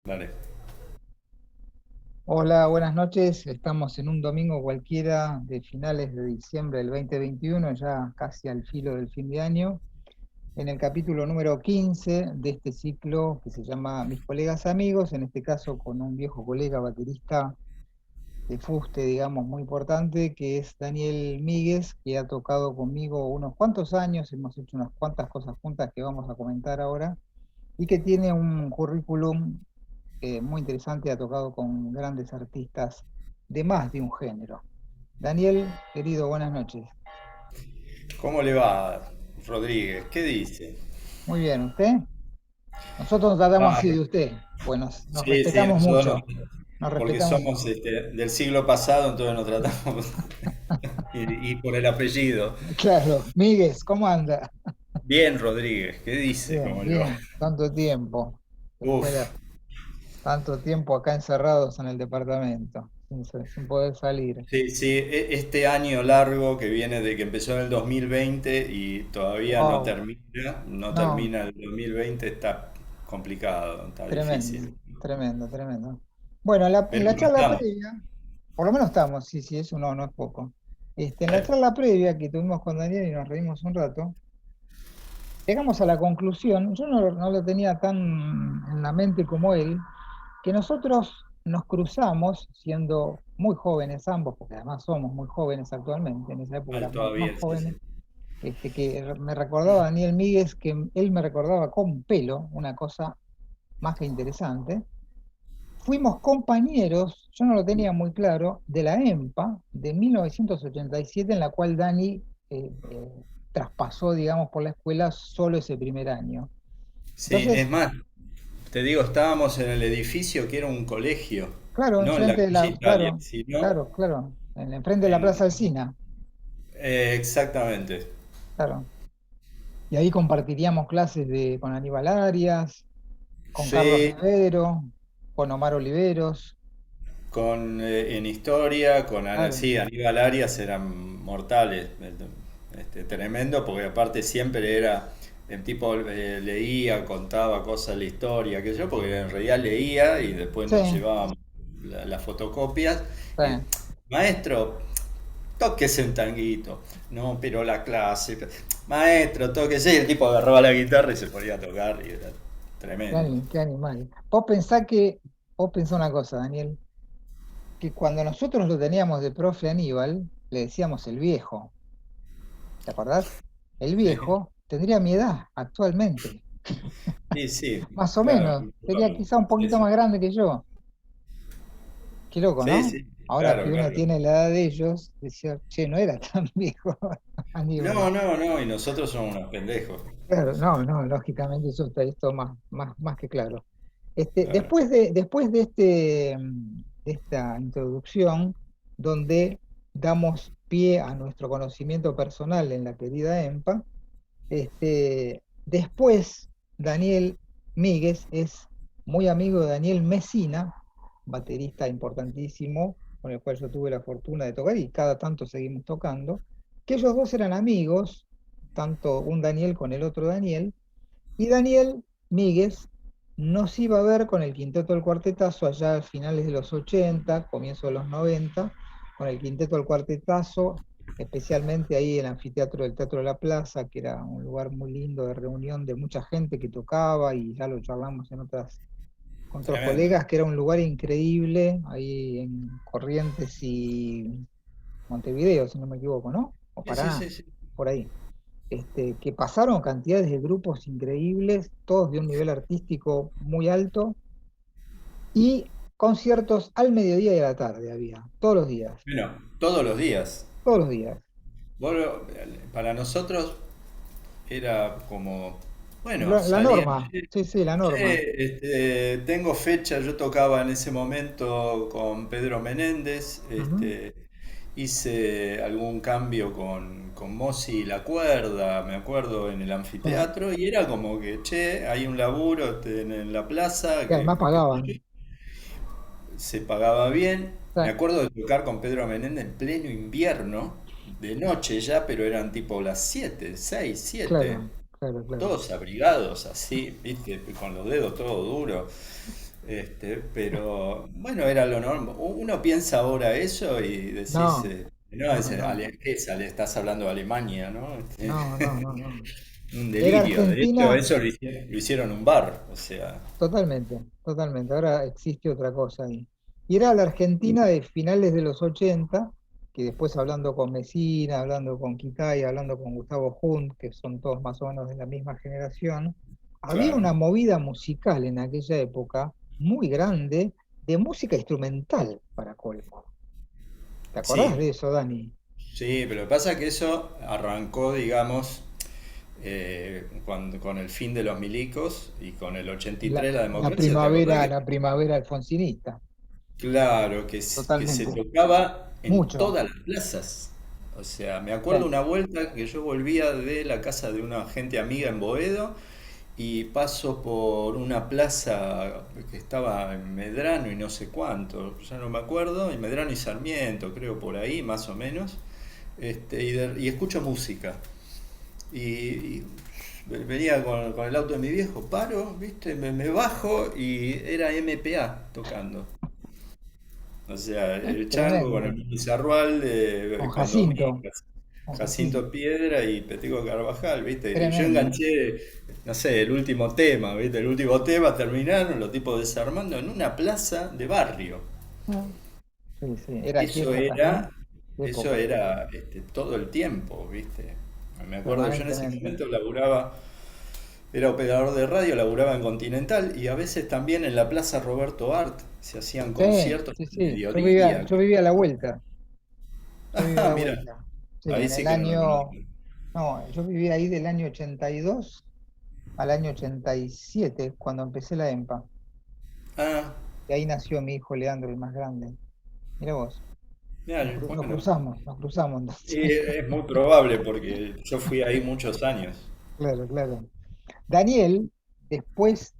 Dale. Hola, buenas noches. Estamos en un domingo cualquiera de finales de diciembre del 2021, ya casi al filo del fin de año, en el capítulo número 15 de este ciclo que se llama Mis colegas amigos, en este caso con un viejo colega baterista de fuste, digamos, muy importante, que es Daniel Míguez, que ha tocado conmigo unos cuantos años, hemos hecho unas cuantas cosas juntas que vamos a comentar ahora, y que tiene un currículum muy interesante, ha tocado con grandes artistas de más de un género. Daniel, querido, buenas noches. ¿Cómo le va, Rodríguez? ¿Qué dice? Muy bien, ¿usted? Nosotros nos tratamos así Bárbaro. de usted, pues nos Sí, sí, respetamos nosotros mucho, nos porque respetamos. somos del siglo pasado, entonces nos tratamos y por el apellido. Claro, Míguez, ¿cómo anda? Bien, Rodríguez, ¿qué dice? Bien, ¿Cómo le va? bien, tanto tiempo, después de Uf, tanto tiempo acá encerrados en el departamento, sin poder salir. sí, sí, este año largo que viene de que empezó en el 2020 y todavía no Wow, termina, no no, termina el 2020, está complicado, está tremendo, difícil. tremendo, tremendo. Bueno, en Pero la bueno, charla estamos. previa, por lo menos estamos, sí, sí, eso no es poco. En la charla previa que tuvimos con Daniel y nos reímos un rato, llegamos a la conclusión, yo no lo tenía tan en la mente como él, que nosotros nos cruzamos siendo muy jóvenes ambos, porque además somos muy jóvenes actualmente, en esa época éramos más Todavía, sí, jóvenes, sí. que me recordaba Daniel Míguez, que él me recordaba con pelo, una cosa más que interesante. Fuimos compañeros, yo no lo tenía muy claro, de la EMPA de 1987, en la cual Dani traspasó, digamos, por la escuela solo ese primer año. Sí, es Entonces, más, te digo, estábamos en el edificio que era un colegio, claro, no en la enfrente de calle la, Italia, claro, sino claro, claro, enfrente de la en... Plaza Alsina, exactamente. claro. Y ahí compartiríamos clases con Aníbal Arias, con Carlos Sí, Rivero, con Omar Oliveros, en historia, claro, sí, Aníbal Arias eran mortales, tremendo, porque aparte siempre era, el tipo leía, contaba cosas de la historia, que yo, porque en realidad leía y después sí, nos llevábamos las fotocopias. sí, Y, maestro, tóquese un tanguito. No, pero la clase. Maestro, tóquese. Y el tipo agarraba la guitarra y se ponía a tocar y era tremendo. qué animal. Vos pensá una cosa, Daniel, que cuando nosotros lo teníamos de profe Aníbal, le decíamos el viejo, ¿te acordás? El Sí, viejo tendría mi edad actualmente, sí, sí, más o claro. menos, sería quizá un Sí, poquito sí. más grande que yo. Qué loco, Sí, ¿no? sí, Ahora que claro, uno claro. tiene la edad de ellos, decía, che, no era tan viejo Aníbal. No, no, no, y nosotros somos unos pendejos. Claro, no, lógicamente eso está esto más que claro. Claro. Después de esta introducción, donde damos pie a nuestro conocimiento personal en la querida EMPA, después Daniel Míguez es muy amigo de Daniel Mesina, baterista importantísimo, con el cual yo tuve la fortuna de tocar y cada tanto seguimos tocando, que ellos dos eran amigos, tanto un Daniel con el otro Daniel, y Daniel Míguez nos iba a ver con el Quinteto del Cuartetazo allá a finales de los 80, comienzo de los 90, con el Quinteto del Cuartetazo, especialmente ahí en el anfiteatro del Teatro de la Plaza, que era un lugar muy lindo de reunión de mucha gente que tocaba, y ya lo charlamos con otros Tremendo. colegas, que era un lugar increíble, ahí en Corrientes y Montevideo, si no me equivoco, ¿no? O Sí, sí, Paraná, sí, sí. por ahí. Que pasaron cantidades de grupos increíbles, todos de un nivel artístico muy alto, y conciertos al mediodía y a la tarde había, Bueno, todos los días. todos los días. Vos para nosotros era como, bueno, La salía. norma, sí, sí, la norma. Che, tengo fecha, yo tocaba en ese momento con Pedro Menéndez, Ujú. hice algún cambio con Mossi y la cuerda, me acuerdo, en el Sí, anfiteatro, y era como que, che, hay un laburo en la plaza, que además qué sé yo, pagaban. se pagaba bien. Sí, Me acuerdo de tocar con Pedro Menéndez en pleno invierno, de noche ya, pero eran tipo las 7 6 7 claro, claro, claro. todos abrigados así, viste, con los dedos todo duros. Pero bueno, era lo normal. Uno piensa ahora eso y decís, No, no, no, no, estás hablando de Alemania, ¿no? no, no, no, no. Un Era delirio. De hecho, Argentina, eso lo hicieron un bar, o sea. totalmente, totalmente. Ahora existe otra cosa ahí. Y era la Argentina de finales de los 80, que después hablando con Messina, hablando con Kitay, hablando con Gustavo Junt, que son todos más o menos de la misma generación, había Claro. una movida musical en aquella época muy grande de música instrumental para colmo. ¿Te acordás Sí, de eso, Dani? sí, pero lo que pasa es que eso arrancó, digamos, con el fin de los milicos y con el 83 la democracia, ¿te acordás que La primavera alfonsinista, claro, que se totalmente. tocaba en Mucho. todas las plazas? O sea, me Sí. acuerdo una vuelta que yo volvía de la casa de una gente amiga en Boedo y paso por una plaza que estaba en Medrano y no sé cuánto, ya no me acuerdo, en Medrano y Sarmiento, creo por ahí, más o menos, y escucho música. Y venía con el auto de mi viejo, paro, ¿viste? Me bajo y era MPA tocando. O sea, el Chango con Tremendo. el Pizarrual, Con con Domínguez, Jacinto. Con Jacinto. Jacinto Piedra y Petico Carvajal, ¿viste? Y yo Tremendo. enganché, no sé, el último tema, ¿viste? El último tema terminaron los tipos desarmando en una plaza de barrio. Ah, sí, sí. Era qué Eso épocas, ¿no? era, Qué eso épocas. era todo el tiempo, ¿viste? Me acuerdo que yo en ese Permanentemente. momento laburaba, era operador de radio, laburaba en Continental y a veces también en la Plaza Roberto Art se hacían Sí, conciertos sí, al sí. mediodía. Yo vivía a la vuelta. Yo vivía a Ah, la mira, vuelta. Sí, ahí en sí el que no lo conozco. año. No, yo vivía ahí del año 82 al año 87 cuando empecé la EMPA. Ah, Y ahí nació mi hijo Leandro, el más grande. Mira vos. mira, bueno, Nos cruzamos entonces. y es muy probable porque yo fui ahí muchos años. Claro, claro. Daniel, después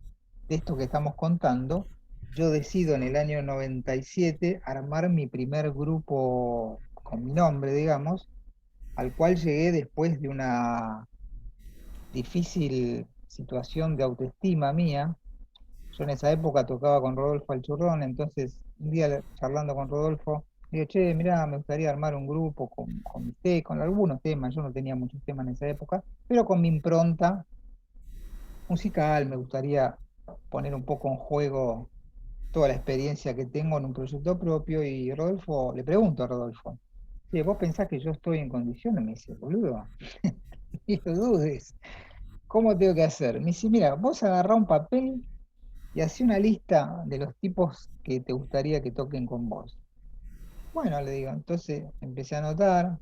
de esto que estamos contando, yo decido en el año 97 armar mi primer grupo con mi nombre, digamos, al cual llegué después de una difícil situación de autoestima mía. Yo en esa época tocaba con Rodolfo Alchurrón, entonces un día charlando con Rodolfo, digo, che, mirá, me gustaría armar un grupo con algunos temas, yo no tenía muchos temas en esa época, pero con mi impronta musical, me gustaría poner un poco en juego toda la experiencia que tengo en un proyecto propio y Rodolfo, le pregunto a Rodolfo, si vos pensás que yo estoy en condiciones, me dice, boludo, y lo dudes, ¿cómo tengo que hacer? Me dice, mira, vos agarrá un papel y hacé una lista de los tipos que te gustaría que toquen con vos. Bueno, le digo, entonces empecé a anotar,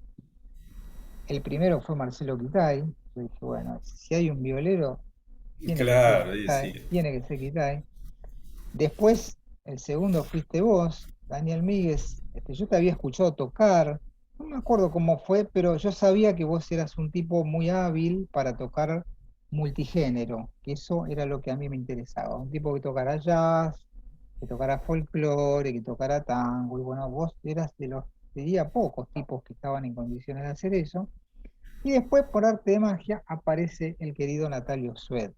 el primero fue Marcelo Quitay, yo dije, bueno, si hay un violero, tiene que ser Claro, y sí. Quitay, tiene que ser Quitay. Después, el segundo fuiste vos, Daniel Míguez. Yo te había escuchado tocar, no me acuerdo cómo fue, pero yo sabía que vos eras un tipo muy hábil para tocar multigénero, que eso era lo que a mí me interesaba. Un tipo que tocara jazz, que tocara folclore, que tocara tango, y bueno, vos eras de los, diría, pocos tipos que estaban en condiciones de hacer eso. Y después, por arte de magia, aparece el querido Natalio Sued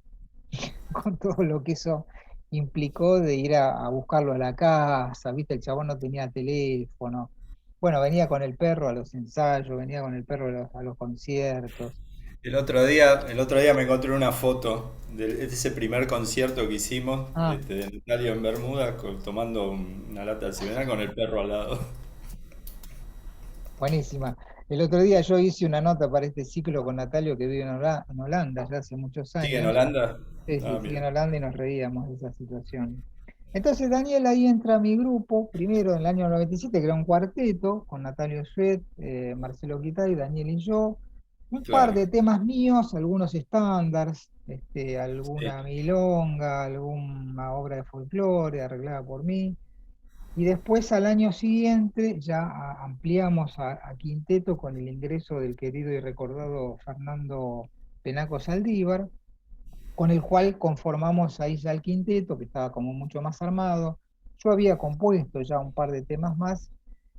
con todo lo que eso implicó de ir a buscarlo a la casa, viste, el chabón no tenía teléfono. Bueno, venía con el perro a los ensayos, venía con el perro a los conciertos. El otro día me encontré una foto de ese primer concierto que hicimos, Ah, de Natalio en Bermuda, tomando una lata de ciberal con el perro al lado. buenísima. El otro día yo hice una nota para este ciclo con Natalio que vive en Holanda ya hace muchos ¿Sigue en años. Holanda? Sí, Ah, sí, sigue mira, en Holanda y nos reíamos de esa situación. Entonces Daniel ahí entra a mi grupo, primero en el año 97, que era un cuarteto, con Natalio Suet, Marcelo Quitay, Daniel y yo. Un par claro. de temas míos, algunos estándares, Sí. alguna milonga, alguna obra de folclore arreglada por mí. Y después al año siguiente ya ampliamos a quinteto con el ingreso del querido y recordado Fernando Penaco Saldívar, con el cual conformamos ahí ya el quinteto, que estaba como mucho más armado. Yo había compuesto ya un par de temas más,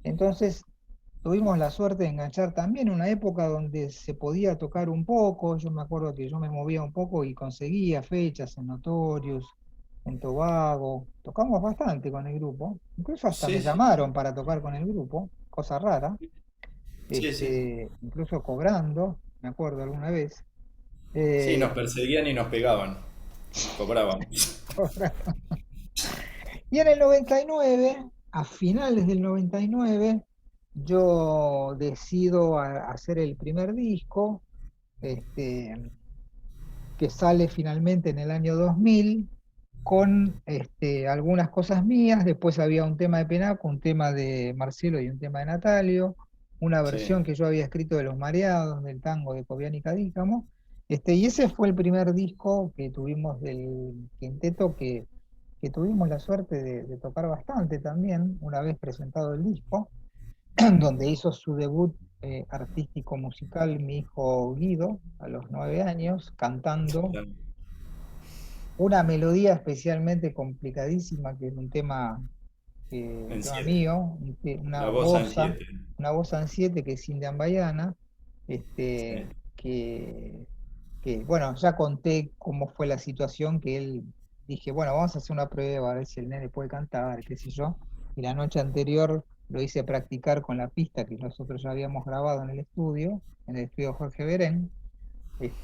entonces tuvimos la suerte de enganchar también una época donde se podía tocar un poco. Yo me acuerdo que yo me movía un poco y conseguía fechas en Notorious, en Tobago, tocamos bastante con el grupo, incluso hasta me Sí, sí, llamaron para tocar con el grupo, cosa rara, sí, sí. incluso cobrando, me acuerdo alguna vez. Sí, nos eh, perseguían y nos pegaban. Cobraban. y en el 99, a finales del 99, yo decido hacer el primer disco, este, que sale finalmente en el año 2000 con algunas cosas mías. Después había un tema de Penaco, un tema de Marcelo y un tema de Natalio, una Sí, versión que yo había escrito de Los Mareados, del tango de Cobián y Cadícamo. Y ese fue el primer disco que tuvimos del quinteto, que tuvimos la suerte de tocar bastante también, una vez presentado el disco, donde hizo su debut artístico musical mi hijo Guido, a los 9 años, cantando claro. una melodía especialmente complicadísima, que es un En tema 7. mío, La voz en 7. una voz en siete, que es Indian Baiana, Sí. que, bueno, ya conté cómo fue la situación, que él, dije, bueno, vamos a hacer una prueba, a ver si el nene puede cantar, qué sé yo, y la noche anterior lo hice practicar con la pista que nosotros ya habíamos grabado en el estudio Jorge Berén.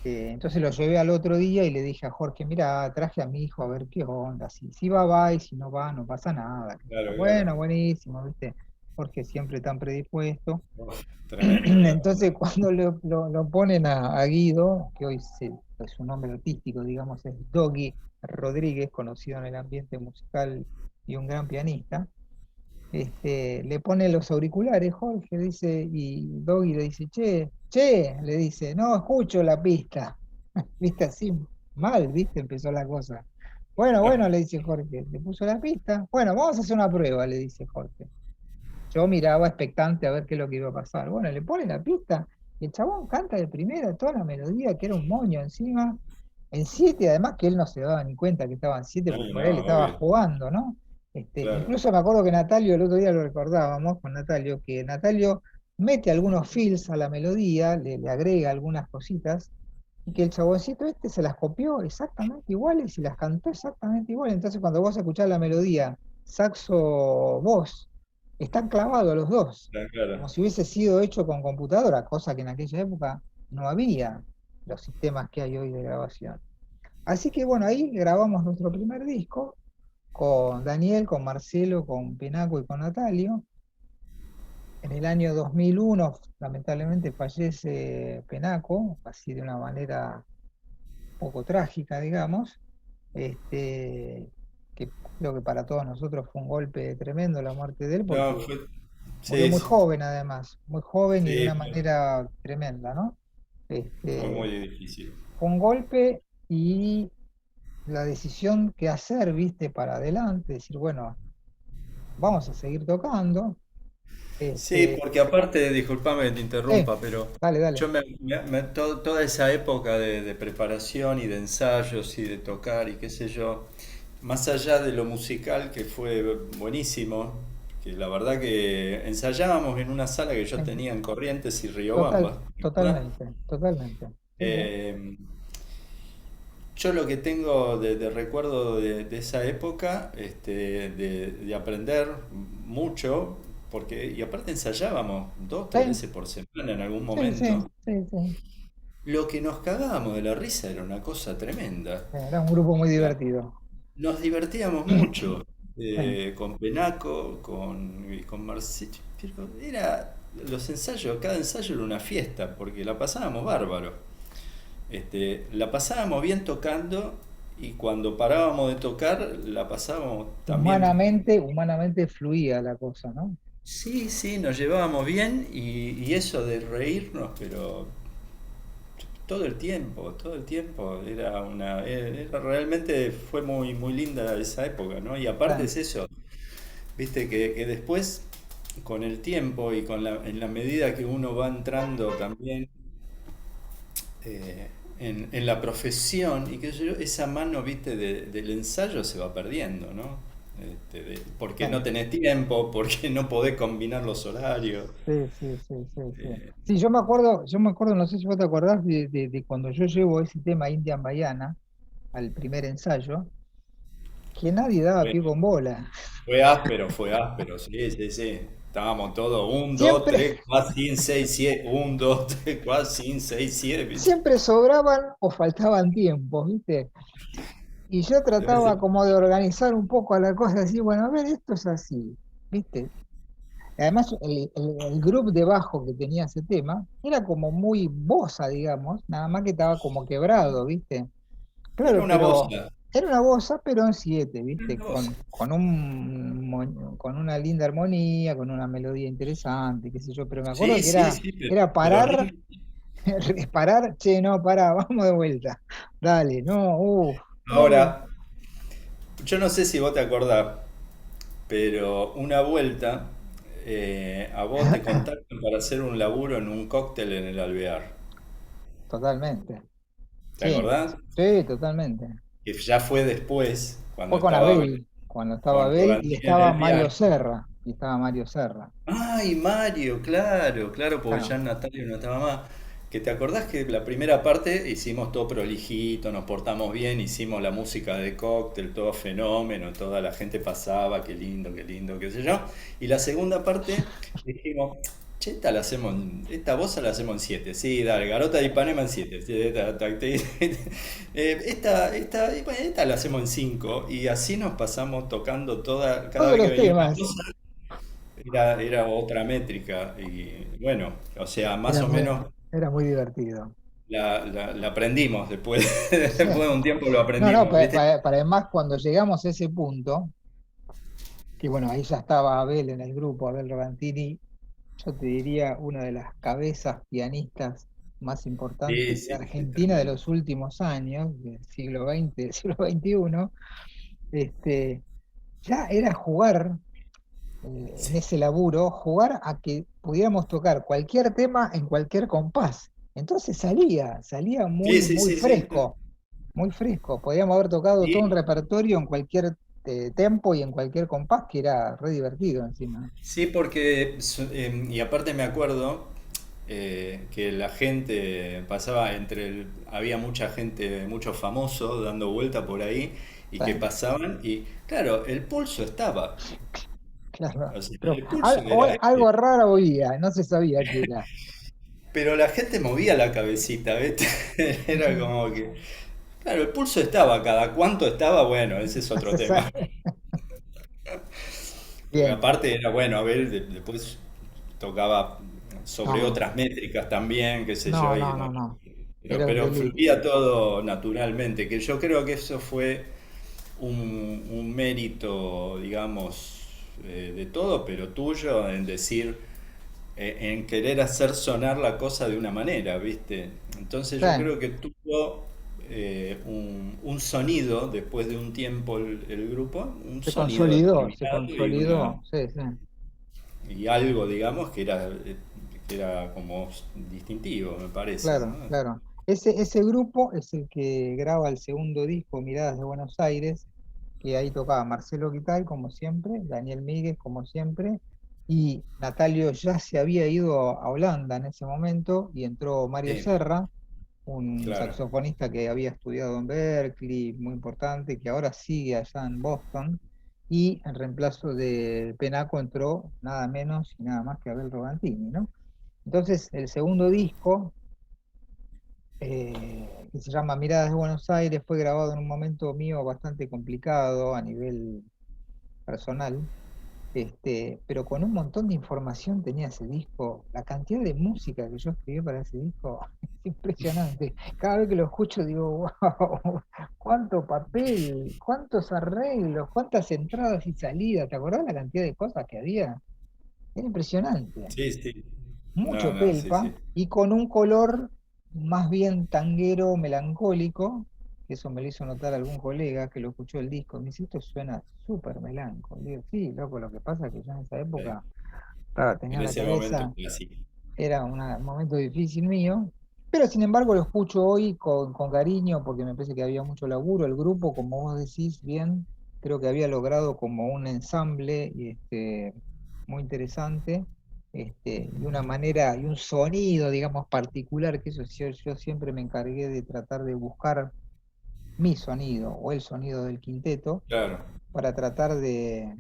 Entonces lo llevé al otro día y le dije a Jorge, mira, traje a mi hijo a ver qué onda, si va, va, y si no va, no pasa nada. Claro, claro. Bueno, buenísimo, ¿viste? Jorge siempre tan predispuesto. Oh, tremendo, la Entonces verdad. cuando lo ponen a Guido, que hoy es su nombre artístico, digamos, es Doggy Rodríguez, conocido en el ambiente musical y un gran pianista, le pone los auriculares, Jorge, dice, y Doggy le dice, che, le dice, no escucho la pista. ¿Viste? Así, mal, ¿viste? Empezó la cosa. Bueno, bueno, le dice Jorge, le puso la pista. Bueno, vamos a hacer una prueba, le dice Jorge. Yo miraba expectante a ver qué es lo que iba a pasar. Bueno, le pone la pista y el chabón canta de primera toda la melodía, que era un moño encima, en siete, además que él no se daba ni cuenta que estaba en siete, No, porque por él no, estaba obvio. jugando, ¿no? Claro. Incluso me acuerdo que Natalio, el otro día lo recordábamos con Natalio, que Natalio mete algunos fills a la melodía, le agrega algunas cositas, y que el chaboncito se las copió exactamente iguales y las cantó exactamente igual. Entonces cuando vos escuchás la melodía saxo-voz, están clavados los dos, Claro, claro. como si hubiese sido hecho con computadora, cosa que en aquella época no había los sistemas que hay hoy de grabación. Así que bueno, ahí grabamos nuestro primer disco con Daniel, con Marcelo, con Penaco y con Natalio. En el año 2001, lamentablemente, fallece Penaco, así de una manera poco trágica, digamos, que creo que para todos nosotros fue un golpe tremendo la muerte de él, No, porque fue. murió Sí, muy sí. joven además, muy joven y de Sí, una manera tremenda, ¿no? fue Este, muy difícil. fue un golpe, y la decisión que hacer, viste, para adelante, decir, bueno, vamos a seguir tocando. Sí, Este, porque aparte, disculpame que te sí, interrumpa, pero dale, yo dale. toda esa época de preparación y de ensayos y de tocar y qué sé yo, más allá de lo musical que fue buenísimo, que la verdad que ensayábamos en una sala que yo Sí, tenía en Corrientes y Riobamba, ¿verdad? totalmente, totalmente. Sí, sí. Eh, yo lo que tengo de recuerdo de esa época, de aprender mucho, porque, y aparte ensayábamos dos, tres Sí, veces por semana en algún sí, sí, momento, sí, sí. lo que nos cagábamos de la risa era una cosa tremenda. Era un grupo muy La- divertido. Nos divertíamos mucho, Sí. con Penaco, y con Marcelo, pero los ensayos, cada ensayo era una fiesta, porque la pasábamos bárbaro. La pasábamos bien tocando y cuando parábamos de tocar la pasábamos también. Humanamente fluía la cosa, ¿no? Sí, sí, nos llevábamos bien y eso de reírnos, pero todo el tiempo realmente fue muy, muy linda esa época, ¿no? Y aparte Sí. es eso, viste que después con el tiempo y en la medida que uno va entrando también en la profesión y que esa mano, viste, del ensayo se va perdiendo, ¿no? Porque no Sí, tenés tiempo, porque no podés combinar los horarios. sí, sí, sí, sí, sí. Eh, Sí, yo me acuerdo, no sé si vos te acordás de cuando yo llevo ese tema Indian Baiana al primer ensayo. que nadie daba Fue, pie con bola. fue áspero, sí, sí, sí. Estábamos todos, 1, 2, Siempre, 3, 4, 5, 6, 7, 1, 2, 3, 4, 5, 6, 7, ¿viste? siempre sobraban o faltaban tiempos, ¿viste? Y yo trataba como de organizar un poco a la cosa, así, bueno, a ver, esto es así, ¿viste? Además, el grupo de bajo que tenía ese tema era como muy bossa, digamos, nada más que estaba como quebrado, ¿viste? Era Claro, una pero bosa. era una bossa, pero en siete, Era ¿viste? una bosa. Con una linda armonía, con una melodía interesante, qué sé yo, pero me acuerdo Sí, que sí, sí, era pero parar, parar, che, no, pará, vamos de vuelta, dale, no, uff, no, ahora, yo no sé si vos te acordás, pero una vuelta a vos te contactan para hacer un laburo en un cóctel en el Alvear. totalmente, ¿Te sí, acordás? sí, totalmente. Que ya fue después, cuando Fue con estaba Abel, cuando estaba con Abel y Rolandini en estaba el Mario viaje. Serra, y estaba Mario Serra, Ay, Mario, claro, claro, porque claro. ya Natalia no estaba más. Que te acordás que la primera parte hicimos todo prolijito, nos portamos bien, hicimos la música de cóctel, todo fenómeno, toda la gente pasaba, qué lindo, qué sé yo. Y la segunda parte dijimos, che, esta la hacemos, esta bossa la hacemos en 7, sí, dale, Garota de Ipanema en 7, esta la hacemos en 5, y así nos pasamos tocando toda, cada Todos vez que los venía una temas, cosa. Era otra métrica y bueno, o sea, más era o muy, menos era muy divertido. la aprendimos después, Sí. después de un tiempo lo No, no, aprendimos, ¿viste? para además cuando llegamos a ese punto, que bueno, ahí ya estaba Abel en el grupo, Abel Rogantini, yo te diría una de las cabezas pianistas más Sí, importantes de sí, sí, Argentina de tremendo. los últimos años, del siglo XX, del siglo XXI, este, ya era jugar en Sí, ese laburo, jugar a que pudiéramos tocar cualquier tema en cualquier compás. Entonces salía sí, muy, sí, sí, sí. muy fresco. Podíamos haber tocado todo un Y, repertorio en cualquier tempo y en cualquier compás, que era re divertido encima. sí, porque, y aparte me acuerdo que la gente pasaba había mucha gente, muchos famosos dando vuelta por ahí y Sí, que pasaban y claro, el pulso estaba, claro. o sea, Pero el pulso era algo este. raro oía, no se sabía qué era. Pero la gente movía la cabecita, ¿viste? Era Ujú. como que. Claro, el pulso estaba, cada cuánto estaba, bueno, ese es No otro se tema. sabe. Porque Bien. aparte era bueno, a ver, después tocaba sobre No, otras métricas también, qué sé yo, no, y no, no, bueno, no. pero, Era un pero delirio. fluía todo naturalmente, que yo creo que eso fue un mérito, digamos, de todo, pero tuyo en decir, en querer hacer sonar la cosa de una manera, ¿viste? Entonces Sí, yo creo que tuvo un sonido, después de un tiempo el grupo, un sonido se determinado consolidó, sí, sí. y algo, digamos, que era como distintivo, me parece, Claro, ¿no? claro. Ese grupo es el que graba el segundo disco, Miradas de Buenos Aires, que ahí tocaba Marcelo Guital, como siempre, Daniel Míguez, como siempre, y Natalio ya se había ido a Holanda en ese momento, y entró Mario Sí, Serra, un claro. saxofonista que había estudiado en Berkeley, muy importante, que ahora sigue allá en Boston, y en reemplazo de Penaco entró nada menos y nada más que Abel Rogantini, ¿no? Entonces, el segundo disco que se llama Miradas de Buenos Aires, fue grabado en un momento mío bastante complicado a nivel personal, pero con un montón de información tenía ese disco. La cantidad de música que yo escribí para ese disco es impresionante. Cada vez que lo escucho digo, wow, cuánto papel, cuántos arreglos, cuántas entradas y salidas. ¿Te acordás la cantidad de cosas que había? Era impresionante, Sí, sí. No, mucho no, sí, pelpa sí. y con un color más bien tanguero melancólico, que eso me lo hizo notar algún colega que lo escuchó el disco, me dice, esto suena súper melancólico. Digo, sí, loco, lo que pasa es que yo en esa época tenía En la ese momento cabeza, fue así. era un momento difícil mío, pero sin embargo lo escucho hoy con cariño porque me parece que había mucho laburo, el grupo, como vos decís bien, creo que había logrado como un ensamble muy interesante, y una manera y un sonido, digamos, particular, que eso yo siempre me encargué de tratar de buscar mi sonido o el sonido del quinteto claro. para tratar de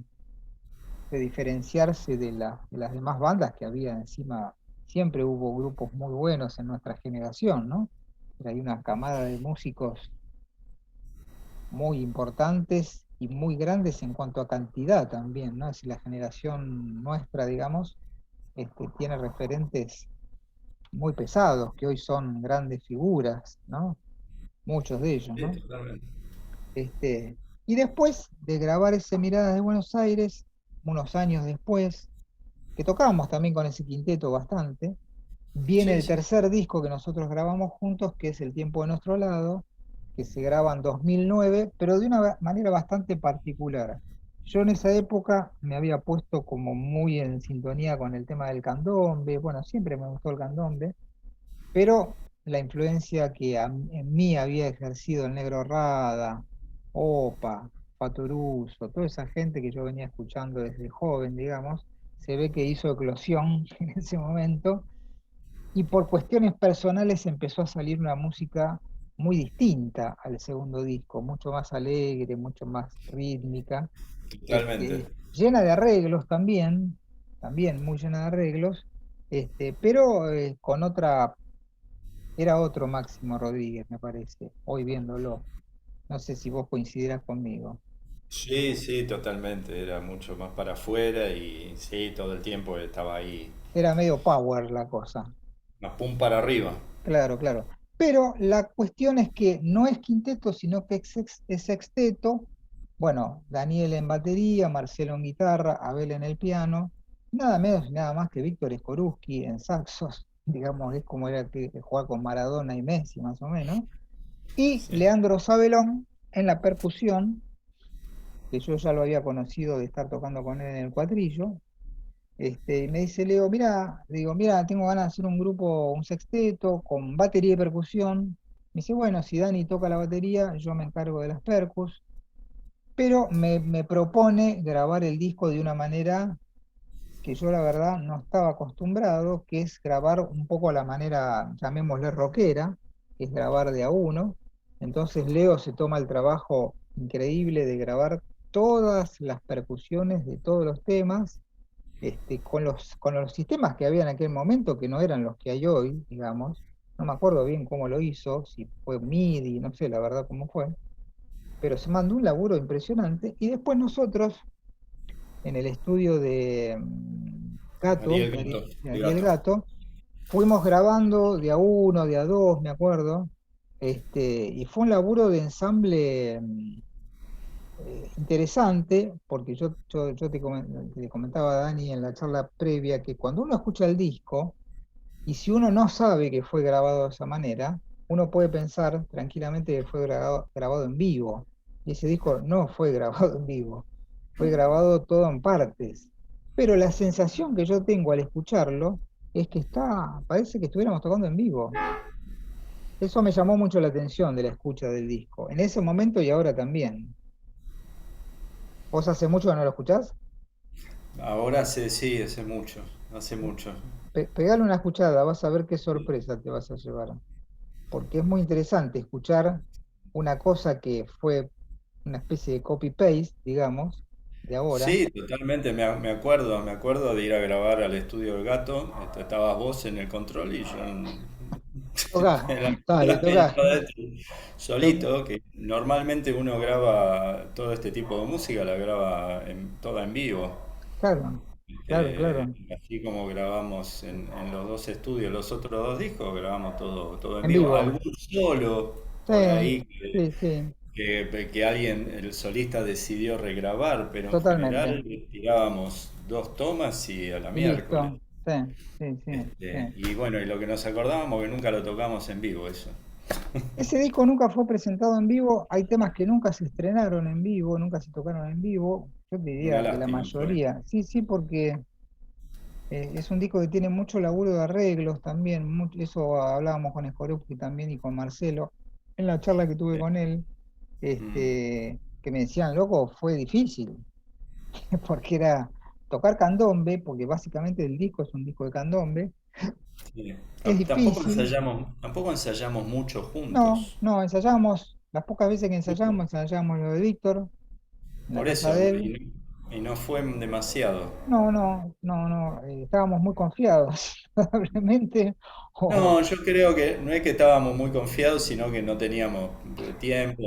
diferenciarse de las demás bandas que había encima. Siempre hubo grupos muy buenos en nuestra generación, ¿no? Hay una camada de músicos muy importantes y muy grandes en cuanto a cantidad también, ¿no? Es decir, la generación nuestra, digamos, tiene referentes muy pesados que hoy son grandes figuras, ¿no? Muchos de ellos, Sí, ¿no? totalmente. Y después de grabar ese Miradas de Buenos Aires, unos años después, que tocábamos también con ese quinteto bastante, viene Sí, el sí. tercer disco que nosotros grabamos juntos, que es El tiempo de nuestro lado, que se graba en 2009, pero de una manera bastante particular. Yo en esa época me había puesto como muy en sintonía con el tema del candombe, bueno, siempre me gustó el candombe, pero la influencia que en mí había ejercido el Negro Rada, Opa, Fatoruso, toda esa gente que yo venía escuchando desde joven, digamos, se ve que hizo eclosión en ese momento y por cuestiones personales empezó a salir una música muy distinta al segundo disco, mucho más alegre, mucho más rítmica, Totalmente. llena de arreglos también, también muy llena de arreglos, pero con otra, era otro Máximo Rodríguez, me parece, hoy viéndolo. No sé si vos coincidirás conmigo. Sí, sí, totalmente. Era mucho más para afuera y sí, todo el tiempo estaba ahí, Era medio power la cosa. más pum para arriba. Claro, claro. Pero la cuestión es que no es quinteto, sino que es sexteto. Bueno, Daniel en batería, Marcelo en guitarra, Abel en el piano, nada menos y nada más que Víctor Skoruski en saxos, digamos, es como era que jugaba con Maradona y Messi, más o menos. Y Sí. Leandro Sabelón en la percusión, que yo ya lo había conocido de estar tocando con él en el cuatrillo. Y me dice Leo, mira, digo, mira, tengo ganas de hacer un grupo, un sexteto con batería y percusión. Me dice, bueno, si Dani toca la batería, yo me encargo de las percus, pero me propone grabar el disco de una manera que yo la verdad no estaba acostumbrado, que es grabar un poco a la manera, llamémosle rockera, que es grabar de a uno. Entonces Leo se toma el trabajo increíble de grabar todas las percusiones de todos los temas con los sistemas que había en aquel momento, que no eran los que hay hoy, digamos. No me acuerdo bien cómo lo hizo, si fue MIDI, no sé la verdad cómo fue, pero se mandó un laburo impresionante. Y después nosotros, en el estudio de Gato, Ariel Gato, De el Ariel gato. Gato, fuimos grabando de a uno, de a dos, me acuerdo. Y fue un laburo de ensamble interesante, porque yo te comentaba, Dani, en la charla previa, que cuando uno escucha el disco, y si uno no sabe que fue grabado de esa manera, uno puede pensar tranquilamente que fue grabado en vivo. Y ese disco no fue grabado en vivo, fue grabado todo en partes. Pero la sensación que yo tengo al escucharlo es que parece que estuviéramos tocando en vivo. Eso me llamó mucho la atención de la escucha del disco, en ese momento y ahora también. ¿Vos hace mucho que no lo escuchás? Ahora sí, hace mucho, hace mucho. Pegale una escuchada, vas a ver qué sorpresa te vas a llevar. Porque es muy interesante escuchar una cosa que fue una especie de copy-paste, digamos, de ahora. Sí, totalmente, me acuerdo de ir a grabar al estudio del gato, estabas vos en el control y yo Tocá, en la dale, y tocá. yo adentro, solito, que normalmente uno graba todo este tipo de música, la graba toda en vivo. Claro, claro, claro. Así como grabamos en los dos estudios, los otros dos discos, grabamos todo en En vivo. vivo. Algún solo Sí, por ahí sí, sí, que alguien, el solista decidió regrabar, pero en totalmente. general tirábamos dos tomas y a la Y miércoles. listo. Sí, sí, sí, sí. Y bueno, y lo que nos acordábamos que nunca lo tocamos en vivo, eso. Ese disco nunca fue presentado en vivo. Hay temas que nunca se estrenaron en vivo, nunca se tocaron en vivo. Yo te Una diría que la lástima fue. mayoría. Sí, sí, porque es un disco que tiene mucho laburo de arreglos también, eso hablábamos con Skorupski también y con Marcelo en la charla que tuve con él, Mm, que me decían, loco, fue difícil, porque era tocar candombe, porque básicamente el disco es un disco de candombe, sí. es difícil. Tampoco ensayamos mucho No, juntos. no, ensayamos, Las pocas veces que ensayamos lo de Víctor, en la Por casa de eso, él. y no fue demasiado. No, no, no, no, estábamos muy confiados, probablemente, o No, yo creo que no es que estábamos muy confiados, sino que no teníamos tiempo,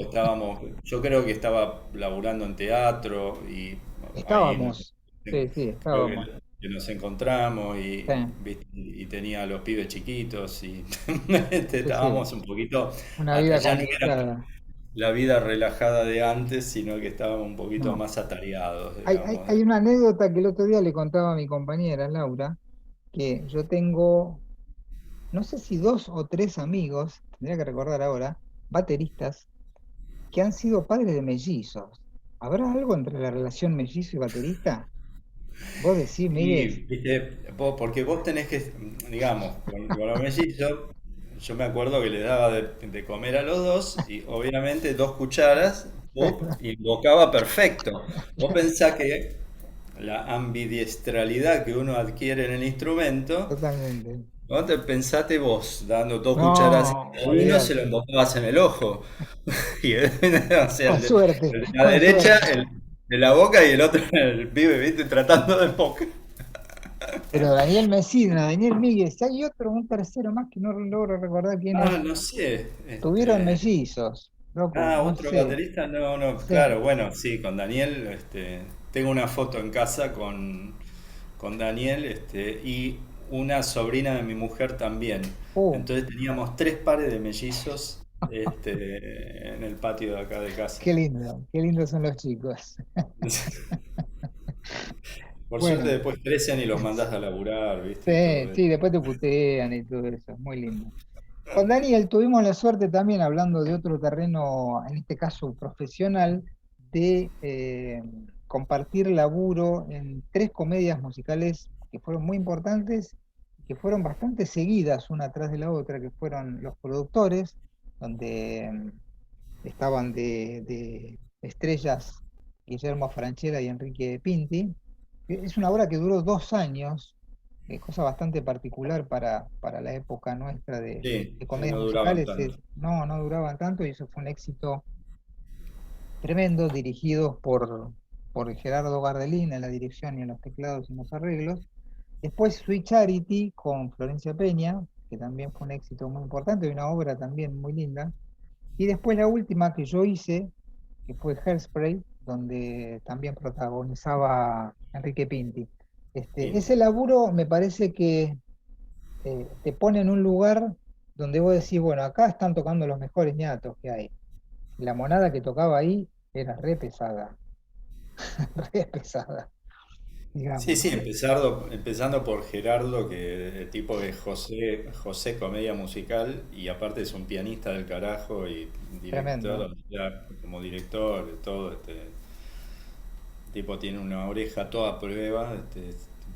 yo creo que estaba laburando en teatro y ahí estábamos, sí, sí, creo estábamos, que nos encontramos sí, ¿viste? Y tenía a los pibes chiquitos y sí, sí, estábamos un poquito, una vida ya no era complicada. la vida relajada de antes, sino que estábamos un poquito No, más atareados, hay, hay, digamos. hay una anécdota que el otro día le contaba a mi compañera Laura, que yo tengo, no sé si dos o tres amigos, tendría que recordar ahora, bateristas, que han sido padres de mellizos. ¿Habrá algo entre la relación mellizo y baterista? Vos decís, Y, Miguel, viste, porque vos tenés que, digamos, con los mellizos, yo me acuerdo que les daba de comer a los dos y obviamente 2 cucharas, vos invocaba perfecto. Vos pensás que la ambidiestralidad que uno adquiere en el instrumento, totalmente. vos te pensate vos dando 2 cucharas No, a uno, se lo olvídate. invocabas en el ojo. O sea, Con suerte, el de la con derecha, suerte. el de la boca y el otro el pibe, ¿viste? Tratando de enfocar. Pero Daniel Mesina, Daniel Míguez, si hay otro, un tercero más que no logro recordar quién Ah, es. no sé. Tuvieron mellizos, loco, no Otro sé. baterista, no, no, Sí. claro, bueno, sí, con Daniel, tengo una foto en casa con Daniel, y una sobrina de mi mujer también. Uh, Entonces teníamos 3 pares de mellizos, en el patio de acá de casa. qué lindos son los chicos. Por suerte Bueno, después crecen y los mandas a laburar, ¿viste? Y sí, todo eso. sí, después te putean y todo eso, muy lindo. Con Daniel tuvimos la suerte también, hablando de otro terreno, en este caso profesional, de compartir laburo en tres comedias musicales que fueron muy importantes, que fueron bastante seguidas una tras de la otra, que fueron Los Productores, donde estaban de estrellas Guillermo Francella y Enrique Pinti. Es una obra que duró 2 años, cosa bastante particular para la época nuestra Sí, de sí, comedias no duraban musicales. tanto. No, no duraban tanto y eso fue un éxito tremendo, dirigidos por Gerardo Gardelín en la dirección y en los teclados y en los arreglos. Después Sweet Charity con Florencia Peña, que también fue un éxito muy importante y una obra también muy linda. Y después la última que yo hice, que fue Hairspray, donde también protagonizaba Enrique Pinti. Sí. Ese laburo me parece que te pone en un lugar donde vos decís, bueno, acá están tocando los mejores ñatos que hay. La monada que tocaba ahí era re pesada, re pesada, Sí, digamos. sí, empezando por Gerardo, que el tipo de José Comedia Musical, y aparte es un pianista del carajo y Tremendo. director, ya como director de todo, tipo tiene una oreja toda a prueba,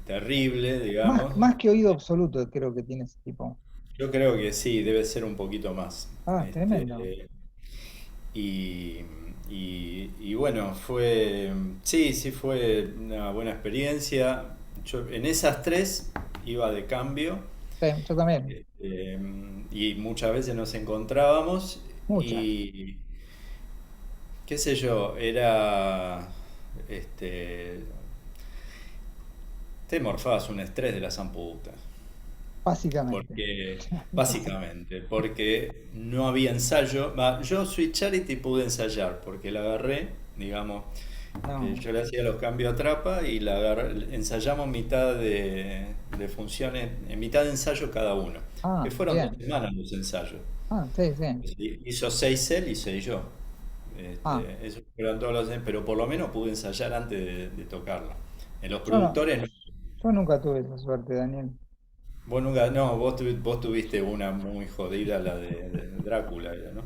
terrible, digamos. Más que oído absoluto creo que tiene ese tipo. Yo creo que sí, debe ser un poquito más. Ah, tremendo. Este, y, y bueno, sí, sí fue una buena experiencia. Yo en esas 3 iba de cambio, Sí, yo también. este, y muchas veces nos encontrábamos Muchas. y qué sé yo, este, te morfabas un estrés de la zamputa. Básicamente. Porque no había ensayo. Yo Sweet Charity pude ensayar porque la agarré, digamos, No. yo le hacía los cambios a trapa y ensayamos mitad de funciones, en mitad de ensayo cada uno, Ah, que fueron dos bien. semanas los ensayos. Ah, sí, sí. Hizo 6 él y 6 yo. Ah, Esos fueron todos pero por lo menos pude ensayar antes de tocarlo. En los yo no, productores no. yo nunca tuve esa suerte, Daniel. Vos nunca, no, vos tuviste una muy jodida, la de Drácula, era, ¿no?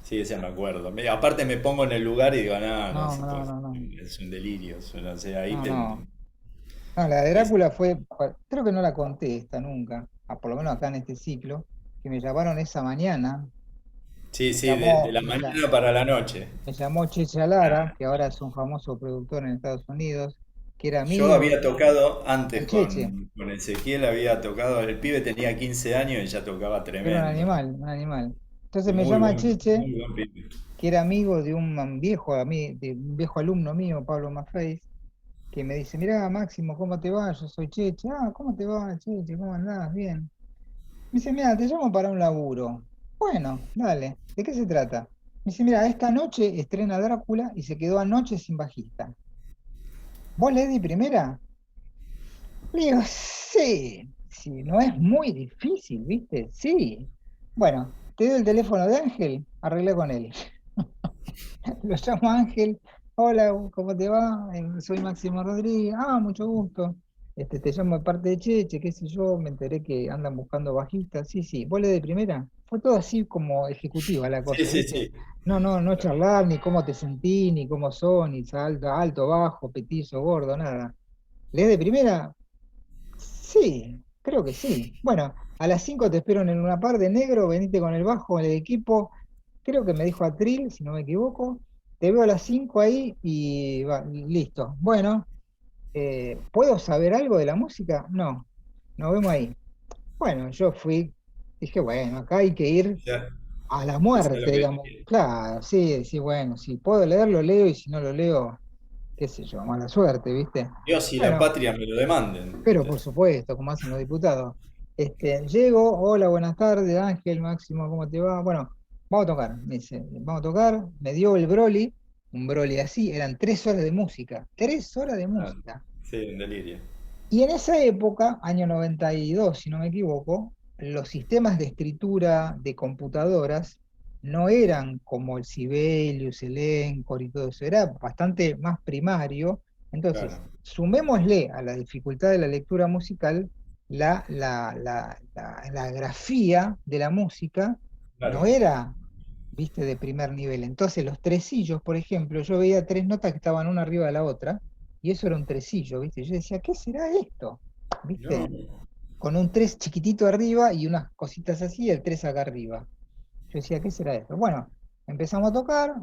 Sí, esa me acuerdo. Aparte me pongo en el lugar y digo, no, no, No, no, no, no. es un delirio. O sea, ahí No, te... no. No, la de es- Drácula fue, creo que no la conté esta nunca, por lo menos acá en este ciclo, que me llamaron esa mañana, sí, me sí, de llamó, la mañana para la noche. me llamó Cheche Alara, que ahora es un famoso productor en Estados Unidos, que era Yo amigo, había tocado antes el Cheche, con Ezequiel, había tocado, el pibe tenía 15 años y ya tocaba era tremendo. un animal, Entonces me llama Cheche, muy buen pibe. que era amigo de un viejo, de un viejo alumno mío, Pablo Maffei, que me dice, mirá, Máximo, ¿cómo te va? Yo soy Cheche. Ah, ¿cómo te va, Cheche? ¿Cómo andás? Bien. Me dice, mira, te llamo para un laburo. Bueno, dale. ¿De qué se trata? Me dice, mira, esta noche estrena Drácula y se quedó anoche sin bajista. ¿Vos le di primera? Le digo, sí, sí, no es muy difícil, ¿viste? Sí. Bueno, te doy el teléfono de Ángel, arreglé con él. Lo llamo Ángel. Hola, ¿cómo te va? Soy Máximo Rodríguez. Ah, mucho gusto. Te llamo de parte de Cheche, qué sé yo, me enteré que andan buscando bajistas. Sí, sí, ¿vos le de primera? Fue todo así como ejecutiva la Sí, cosa, sí, ¿viste? sí. No charlar, ni cómo te sentí, ni cómo son, ni alto, alto, bajo, petizo, gordo, nada. ¿Le de primera? Sí, creo que sí. Bueno, a las 5 te espero en una par de negro, venite con el bajo, el equipo. Creo que me dijo Atril, si no me equivoco. Te veo a las 5 ahí y listo. Bueno, ¿puedo saber algo de la música? No, nos vemos ahí. Bueno, yo fui, dije, bueno, acá hay que ir Ya, a la ya sabes muerte, lo que digamos. Claro, sí, sí, bueno, si puedo leerlo, leo, y si no lo leo, qué sé yo, mala suerte, ¿viste? Dios y la Bueno, patria me lo demanden. pero por supuesto, como hacen los diputados. Llego, hola, buenas tardes, Ángel, Máximo, ¿cómo te va? Bueno, vamos a tocar, me dice, vamos a tocar, me dio el Broly, un Broly así, eran 3 horas de música, 3 horas de Ah, música. sí, un delirio. Y en esa época, año 92, si no me equivoco, los sistemas de escritura de computadoras no eran como el Sibelius, el Encore y todo eso, era bastante más primario. Entonces, Claro, sumémosle a la dificultad de la lectura musical la grafía de la música, no claro. era, viste, de primer nivel. Entonces, los tresillos, por ejemplo, yo veía tres notas que estaban una arriba de la otra y eso era un tresillo, ¿viste? Yo decía, ¿qué será esto? No, ¿Viste? Con un tres chiquitito arriba y unas cositas así, y el tres acá arriba. Yo decía, ¿qué será esto? Bueno, empezamos a tocar,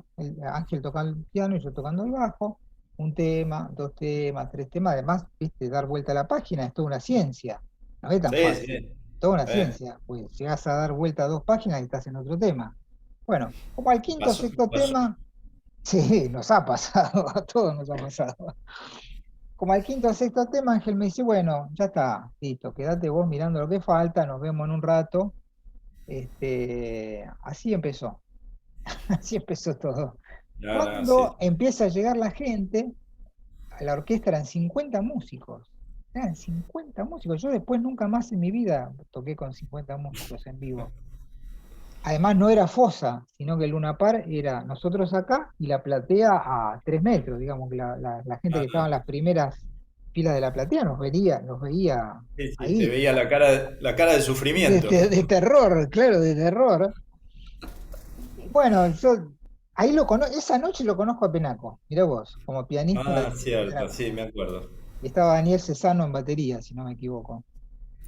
Ángel tocando el piano y yo tocando el bajo, un tema, dos temas, tres temas, además, ¿viste? Dar vuelta a la página es toda una ciencia, no es tan sí, fácil, sí. toda una Eh, ciencia, pues llegás a dar vuelta a dos páginas y estás en otro tema. Bueno, como al quinto o pasó, sexto pasó. tema, sí, nos ha pasado, a todos nos ha pasado. Como al quinto o sexto tema, Ángel me dice, bueno, ya está, listo, quédate vos mirando lo que falta, nos vemos en un rato. Así empezó, así empezó todo. No, no, sí. Cuando empieza a llegar la gente, a la orquesta eran 50 músicos. Eran 50 músicos. Yo después nunca más en mi vida toqué con 50 músicos en vivo. Además no era fosa, sino que el Luna Par era nosotros acá y la platea a 3 metros. Digamos que la gente Ah, que estaba en las primeras filas de la platea nos veía sí, sí, te ahí. veía la cara de sufrimiento. De terror, claro, de terror. Y bueno, yo ahí esa noche lo conozco a Penaco, mirá vos, como pianista Ah, de cierto, sí, Drácula. me acuerdo. Y estaba Daniel Cesano en batería, si no me equivoco.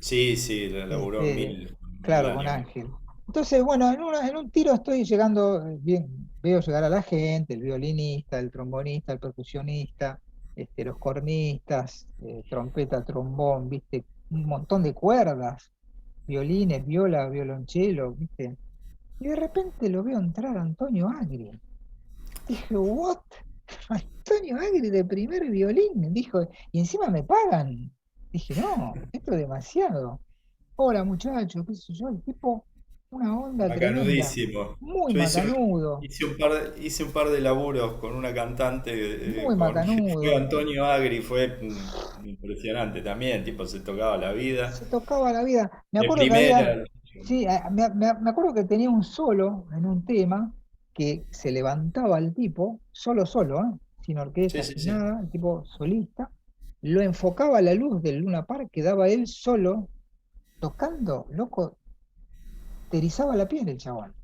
Sí, sí, laburó Este, mil claro, con años. Ángel. Entonces, bueno, en un tiro estoy llegando, bien, veo llegar a la gente, el violinista, el trombonista, el percusionista, los cornistas, trompeta, trombón, viste, un montón de cuerdas, violines, viola, violonchelo, viste. Y de repente lo veo entrar a Antonio Agri. Dije, ¿what? Antonio Agri de primer violín, dijo, y encima me pagan. Dije, no, esto es demasiado. Hola muchachos, qué sé yo, el tipo, una onda tremenda, Macanudísimo. muy Yo macanudo, hice un par de laburos con una cantante, muy fue macanudo. Antonio Agri, fue impresionante también, tipo se tocaba la vida. Se tocaba la vida. Me De acuerdo que había, primera. sí, me acuerdo que tenía un solo en un tema que se levantaba el tipo, solo, solo, ¿eh? Sin Sí, orquesta, sí, sin sí. nada, el tipo solista, lo enfocaba a la luz del Luna Park, quedaba él solo, tocando, loco, te erizaba la piel el chabón,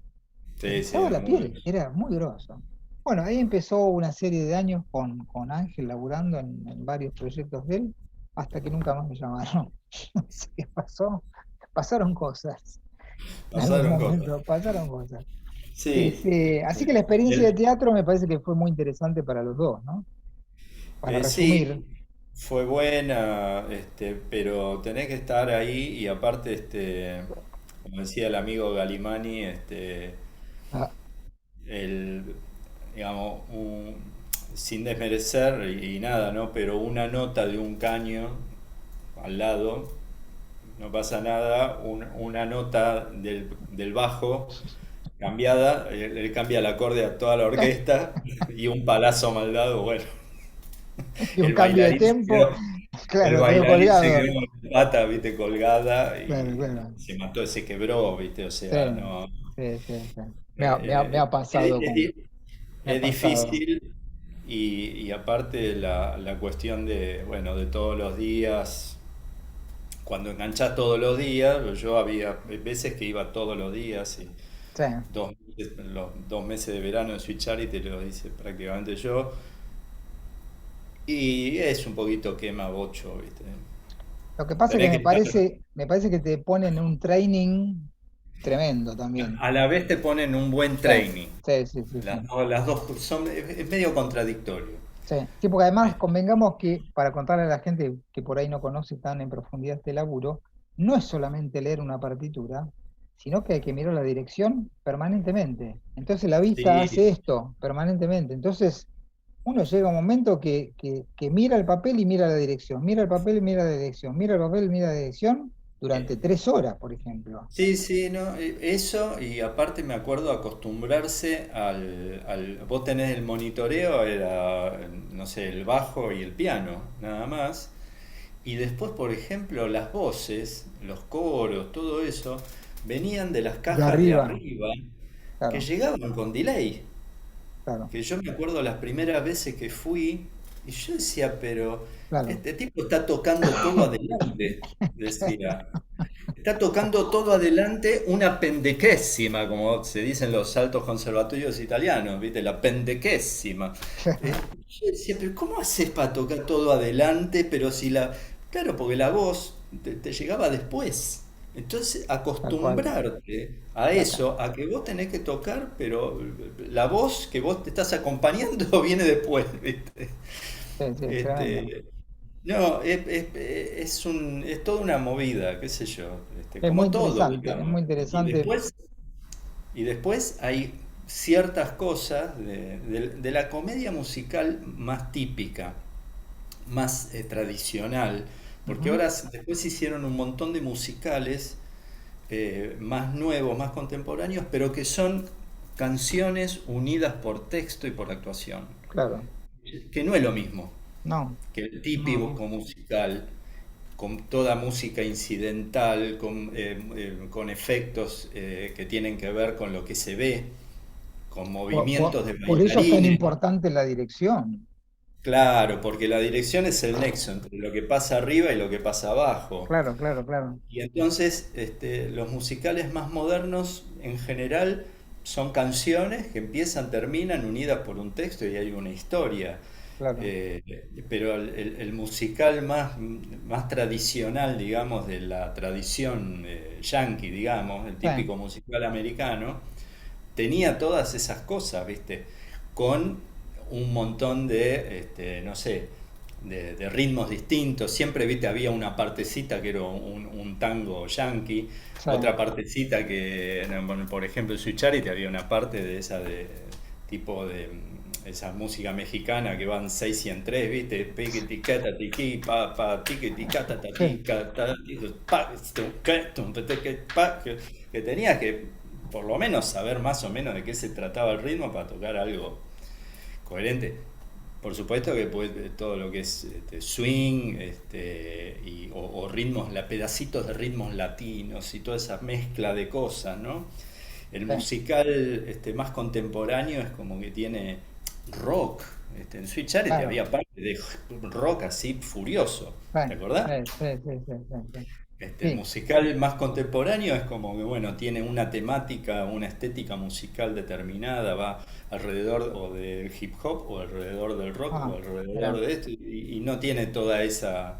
te Sí, sí, erizaba era la muy piel, grosso. era muy grosso. Bueno, ahí empezó una serie de años con Ángel laburando en varios proyectos de él, hasta que nunca más me llamaron. No sé qué pasó, pasaron cosas. En algún Pasaron cosas. momento pasaron cosas. Sí. Así que la experiencia de El- teatro me parece que fue muy interesante para los dos, ¿no? Para resumir. sí, fue buena, pero tenés que estar ahí y aparte, como decía el amigo Galimani, Ah, el, digamos, sin desmerecer y nada, ¿no? Pero una nota de un caño al lado, no pasa nada, una nota del bajo cambiada, le cambia el acorde a toda la orquesta y un palazo mal dado, bueno, y un el cambio de bailarín se tempo, quedó, el claro, quedó bailarín se colgado. quedó con la pata, viste, colgada Claro, y claro. se mató, se quebró, viste, o Sí, sea, no. sí, sí, sí. Me eh, ha pasado me ha es pasado. difícil y aparte la cuestión de, bueno, de todos los días, cuando enganchás todos los días, yo había veces que iba todos los días y Sí. los 2 meses de verano en Sweet Charity lo hice prácticamente yo y es un poquito quema bocho, ¿viste? Lo que pasa es que Tenés que estar, me parece que te ponen un training tremendo también. a la vez te ponen un buen Sí, training. sí, sí, sí, sí. Las dos son, es medio contradictorio. Sí, sí, porque además Eh, convengamos que para contarle a la gente que por ahí no conoce tan en profundidad este laburo, no es solamente leer una partitura, sino que hay que mirar la dirección permanentemente. Entonces la vista hace Sí, esto permanentemente. Entonces uno llega a un momento que mira el papel y mira la dirección, mira el papel y mira la dirección, mira el papel y mira la dirección durante 3 horas, por ejemplo. sí, sí, no, eso y aparte me acuerdo acostumbrarse vos tenés el monitoreo, era, no sé, el bajo y el piano, nada más, y después, por ejemplo, las voces, los coros, todo eso, venían de las De cajas de arriba, arriba que claro, llegaban con delay, claro, que yo me acuerdo las primeras veces que fui y yo decía, pero claro. este tipo está tocando todo adelante, decía. Está tocando todo adelante una pendequésima, como se dice en los altos conservatorios italianos, ¿viste? La pendequésima. Yo decía, pero ¿cómo haces para tocar todo adelante? Pero si la... Claro, porque la voz te llegaba después. Entonces, Tal cual. acostumbrarte a La eso, a que vos tenés que tocar, pero la voz que vos te estás acompañando viene después, ¿viste? Sí, sí, es tremendo. Este, no, es toda una movida, qué sé yo, como todo, Es digamos. muy interesante. Y después hay ciertas cosas de la comedia musical más típica, más tradicional, porque Ujú, ahora después se hicieron un montón de musicales más nuevos, más contemporáneos, pero que son canciones unidas por texto y por actuación, claro, que no es lo mismo no, que el no, típico no. musical, con toda música incidental, con efectos que tienen que ver con lo que se ve, con movimientos de Por eso es tan bailarines. importante la dirección. Claro, porque la dirección es el nexo entre lo que pasa arriba y lo que pasa abajo. Claro, claro, claro, Y entonces los musicales más modernos en general son canciones que empiezan, terminan unidas por un texto y hay una historia. claro. Eh, pero el musical más tradicional, digamos, de la tradición yankee, digamos, el Sí, típico musical americano, tenía todas esas cosas, ¿viste? Con un montón de, no sé, de ritmos distintos. Siempre, ¿viste? Había una partecita que era un tango yankee, sí. otra partecita que, bueno, por ejemplo, en Sweet Charity había una parte de esa de tipo de esa música mexicana que van 6 y en 3, ¿viste? Piqui, cata, tiqui, pa, pa, tiqui, cata, ta, Sí, ti, cata, ti, pa, pa, que tenías que por lo menos saber más o menos de qué se trataba el ritmo para tocar algo coherente. Por supuesto que pues, todo lo que es swing o ritmos, pedacitos de ritmos latinos y toda esa mezcla de cosas, ¿no? El sí, musical más contemporáneo es como que tiene rock. En Sweet Charity claro. había parte de rock así furioso, Sí, ¿te acordás? sí, sí, sí, sí, sí, sí. El Sí, musical más contemporáneo es como que, bueno, tiene una temática, una estética musical determinada, va alrededor o del hip hop, o alrededor del rock, o ah, alrededor mira. de esto, y no tiene toda esa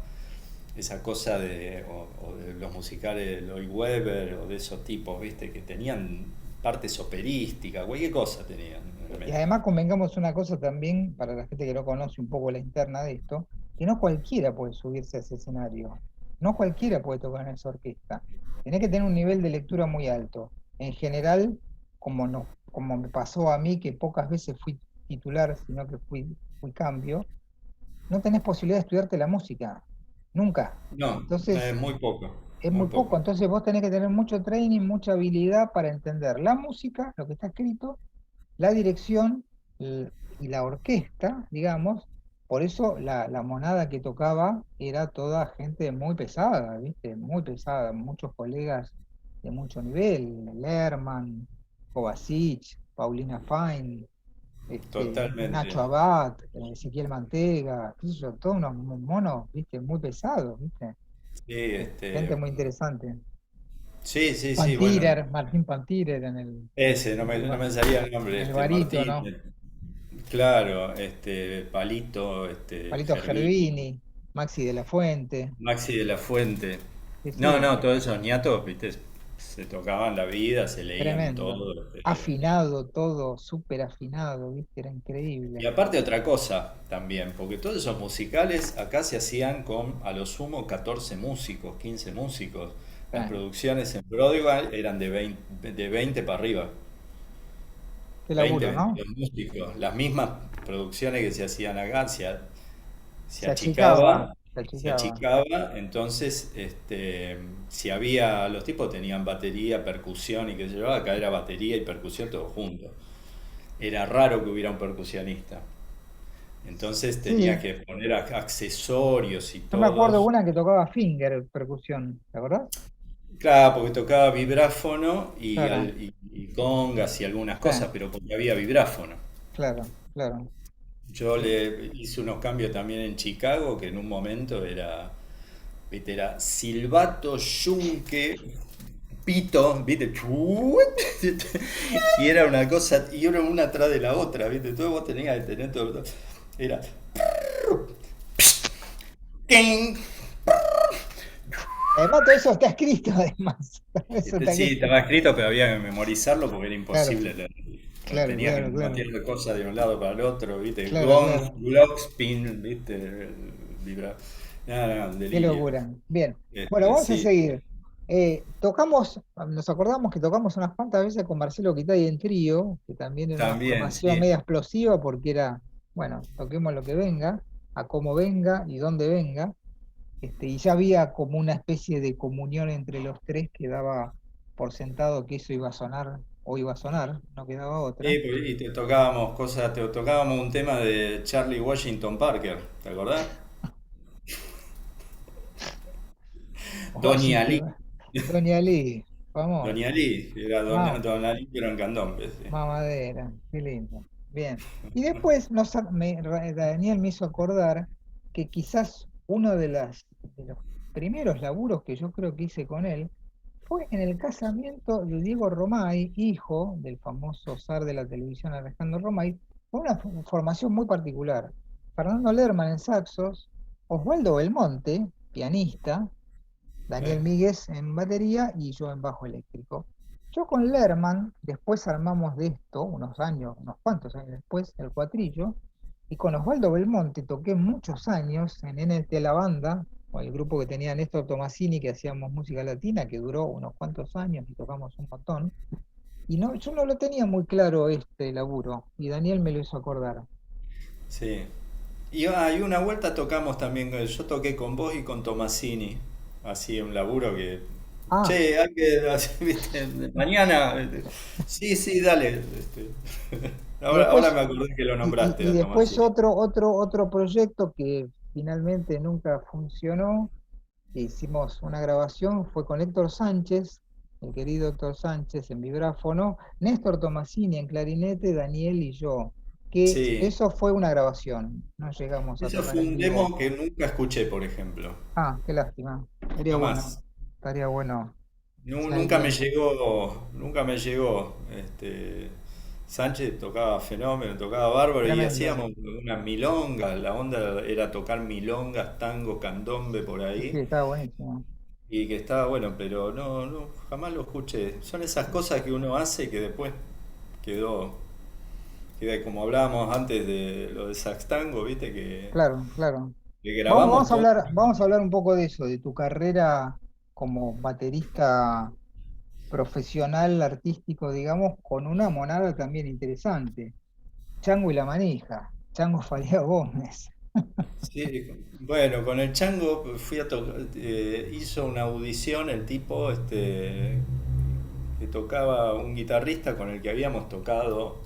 cosa o de los musicales de Lloyd Webber o de esos tipos, ¿viste? Que tenían partes operísticas, cualquier cosa tenían en el Y medio. además convengamos una cosa también, para la gente que no conoce un poco la interna de esto, que no cualquiera puede subirse a ese escenario, no cualquiera puede tocar en esa orquesta. Tenés que tener un nivel de lectura muy alto. En general, como nos como me pasó a mí, que pocas veces fui titular, sino que fui cambio, no tenés posibilidad de estudiarte la música, nunca. No, es Entonces, muy poco, es muy muy poco, poco. entonces vos tenés que tener mucho training, mucha habilidad para entender la música, lo que está escrito, la dirección y la orquesta, digamos. Por eso la monada que tocaba era toda gente muy pesada, ¿viste? Muy pesada, muchos colegas de mucho nivel, Lerman, Kovacic, Paulina Fine, Totalmente. Nacho Abad, Ezequiel Mantega, qué sé yo, todos unos monos, ¿viste? Muy pesados, ¿viste? Sí, Gente muy interesante. sí, sí, sí, bueno, Pantirer, Martín Pantirer ese, en el, no me salía el nombre, el Martín, barítono, claro, Palito, Palito Gervini, Gervini, Maxi de la Fuente. Maxi de la Fuente. Sí, No, sí, no, todos esos ñatos, viste, se tocaban la vida, se leían tremendo. todo. Afinado todo, súper afinado, ¿viste? Era Y increíble. aparte otra cosa también, porque todos esos musicales acá se hacían con a lo sumo 14 músicos, 15 músicos. Las Sí. producciones en Broadway eran de 20 para arriba. Qué 20 laburo, ¿no? 22 músicos. Las mismas producciones que se hacían acá se Se achicaba, achicaba, se se achicaba. achicaba, entonces si había, los tipos tenían batería, percusión y qué sé yo, acá era batería y percusión todo junto. Era raro que hubiera un percusionista. Entonces tenía Sí, que poner accesorios y yo me acuerdo todos. una que tocaba finger percusión, ¿te acordás? Claro, porque tocaba vibráfono Claro, y congas y algunas sí, cosas, pero porque había vibráfono. claro, claro. Yo le hice unos cambios también en Chicago, que en un momento era, viste, era silbato, yunque, pito, viste, y era una cosa, y era una atrás de la otra, viste, todo vos tenías que tener todo, era, Además, todo eso está escrito, además. Eso está Sí, escrito. estaba escrito, pero había que memorizarlo porque era Claro, imposible leerlo. claro, Tenía que claro, claro, mover cosas de un lado para el otro, ¿viste? claro, Gong, claro. Glocks, ¿viste? Vibra. Nada, un Qué delirio. locura. Bien. Bueno, vamos a Sí, seguir. Nos acordamos que tocamos unas cuantas veces con Marcelo Quitay en trío, que también era una también, formación sí. media explosiva porque era, bueno, toquemos lo que venga, a cómo venga y dónde venga. Y ya había como una especie de comunión entre los tres que daba por sentado que eso iba a sonar o iba a sonar, no quedaba otra. Y te tocábamos cosas, te tocábamos un tema de Charlie Washington Parker, ¿te acordás? Doña Lee. Washington, Doña Lee, Doña famosa. Lee, era Doña Lee, pero en candombe, sí. Mamadera, qué lindo. Bien. Y después Daniel me hizo acordar que quizás uno de los primeros laburos que yo creo que hice con él fue en el casamiento de Diego Romay, hijo del famoso zar de la televisión Alejandro Romay, con una formación muy particular. Fernando Lerman en saxos, Osvaldo Belmonte, pianista, Daniel Eh, Míguez en batería y yo en bajo eléctrico. Yo con Lerman, después armamos de esto, unos años, unos cuantos años después, el cuatrillo, y con Osvaldo Belmonte toqué muchos años en NT La Banda, o el grupo que tenía Néstor Tomasini, que hacíamos música latina, que duró unos cuantos años y tocamos un montón. Y no, yo no lo tenía muy claro este laburo, y Daniel me lo hizo acordar. sí. Y una vuelta tocamos también, yo toqué con vos y con Tomasini, así un laburo que, Ah, che, hay que, ¿viste? Mañana, sí, sí, dale. y Ahora después me acordé que lo nombraste y a después Tomasini. otro proyecto que finalmente nunca funcionó, que hicimos una grabación, fue con Héctor Sánchez, el querido Héctor Sánchez en vibráfono, Néstor Tomasini en clarinete, Daniel y yo, que Sí, eso fue una grabación, no llegamos a eso tocar fue en un vivo. demo que nunca escuché, por ejemplo, Ah, qué lástima, jamás. estaría bueno si Nunca me alguien, llegó, nunca me llegó. Sánchez tocaba fenómeno, tocaba bárbaro y tremendo, hacíamos unas milongas. La onda era tocar milongas, tango, candombe por sí, sí, ahí. estaba buenísimo. Y que estaba bueno, pero no, jamás lo escuché. Son esas cosas que uno hace que después quedó, queda como hablábamos antes de lo de sax tango, viste, Claro, claro. que grabamos todo. Vamos a hablar un poco de eso, de tu carrera como baterista profesional artístico, digamos, con una monada también interesante. Chango y la Manija, Chango Faría Gómez. Sí, bueno, con el Chango fui a tocar, hizo una audición el tipo, que tocaba un guitarrista con el que habíamos tocado,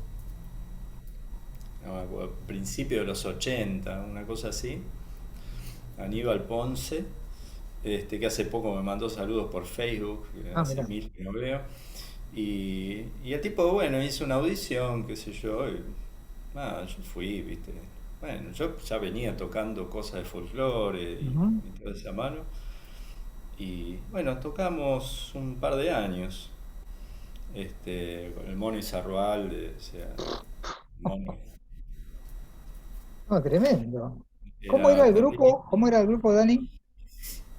no me acuerdo, principio de los 80 una cosa así, Aníbal Ponce, que hace poco me mandó saludos por Facebook, que Ah, hace mira. mil que no veo. Y el tipo, bueno, hizo una audición, qué sé yo, y nada, yo fui, viste. Bueno, yo ya venía tocando cosas de folclore Ujú. y toda esa mano. Y bueno, tocamos un par de años, con el Mono Izarroalde, o sea, Mono No, tremendo. ¿Cómo era era el terrible. grupo? ¿Cómo era el grupo, Dani?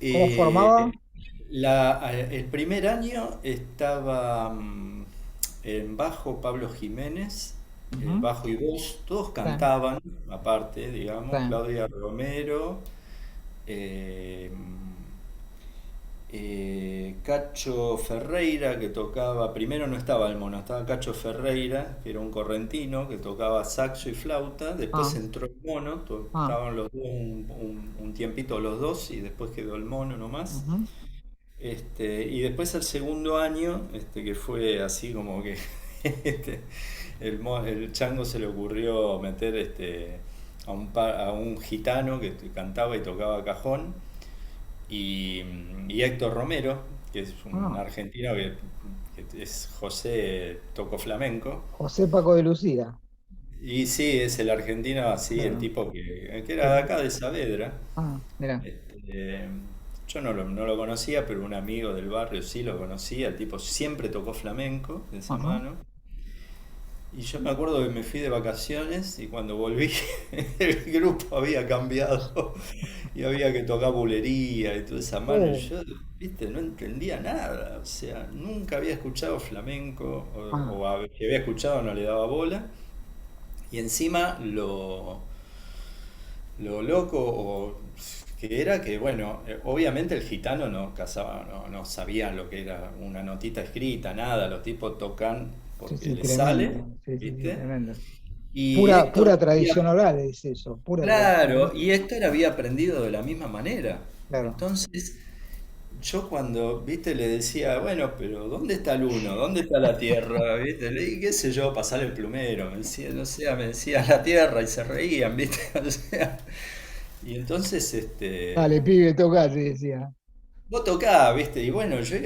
¿Cómo formaba? Eh, el primer año estaba en bajo Pablo Jiménez, Ujú. bajo y voz, todos Sí, cantaban, aparte, digamos, sí. Claudia Romero, eh, Cacho Ferreira que tocaba, primero no estaba el mono, estaba Cacho Ferreira, que era un correntino que tocaba saxo y flauta, después Ah, entró el mono, ah. estaban los dos un tiempito los dos y después quedó el mono nomás. Ujú. Y después al segundo año, que fue así como que este, el chango se le ocurrió meter a un gitano que cantaba y tocaba cajón y Héctor Romero, que es un Ah, argentino que es José Toco Flamenco. José Paco de Lucía. Y sí, es el argentino así, el Claro. tipo que era de Que- acá de Saavedra. Ah, mira. Este, yo no lo conocía, pero un amigo del barrio sí lo conocía. El tipo siempre tocó flamenco de esa Ajá, mano. Y yo me acuerdo que me fui de vacaciones y cuando volví el grupo había cambiado y había que tocar bulería y toda esa mano. Y oh, yo, viste, no entendía nada. O sea, nunca había escuchado flamenco ah, si había escuchado no le daba bola. Y encima lo loco que era que, bueno, obviamente el gitano no cazaba, no sabía lo que era una notita escrita, nada, los tipos tocan sí, porque sí, les sale, tremendo. Sí, sí, sí, ¿viste? tremendo. Y Pura, Héctor pura había, tradición oral es eso, pura tradición claro, oral. y Héctor había aprendido de la misma manera. Claro. Entonces, yo cuando, viste, le decía, bueno, pero ¿dónde está el uno? ¿Dónde está la tierra? ¿Viste? Le dije, qué sé yo, pasar el plumero. Me decía, no sé, me decía la tierra y se reían, ¿viste? O sea, y entonces, Dale, pibe, toca, te decía. vos tocabas, ¿viste? Y bueno, yo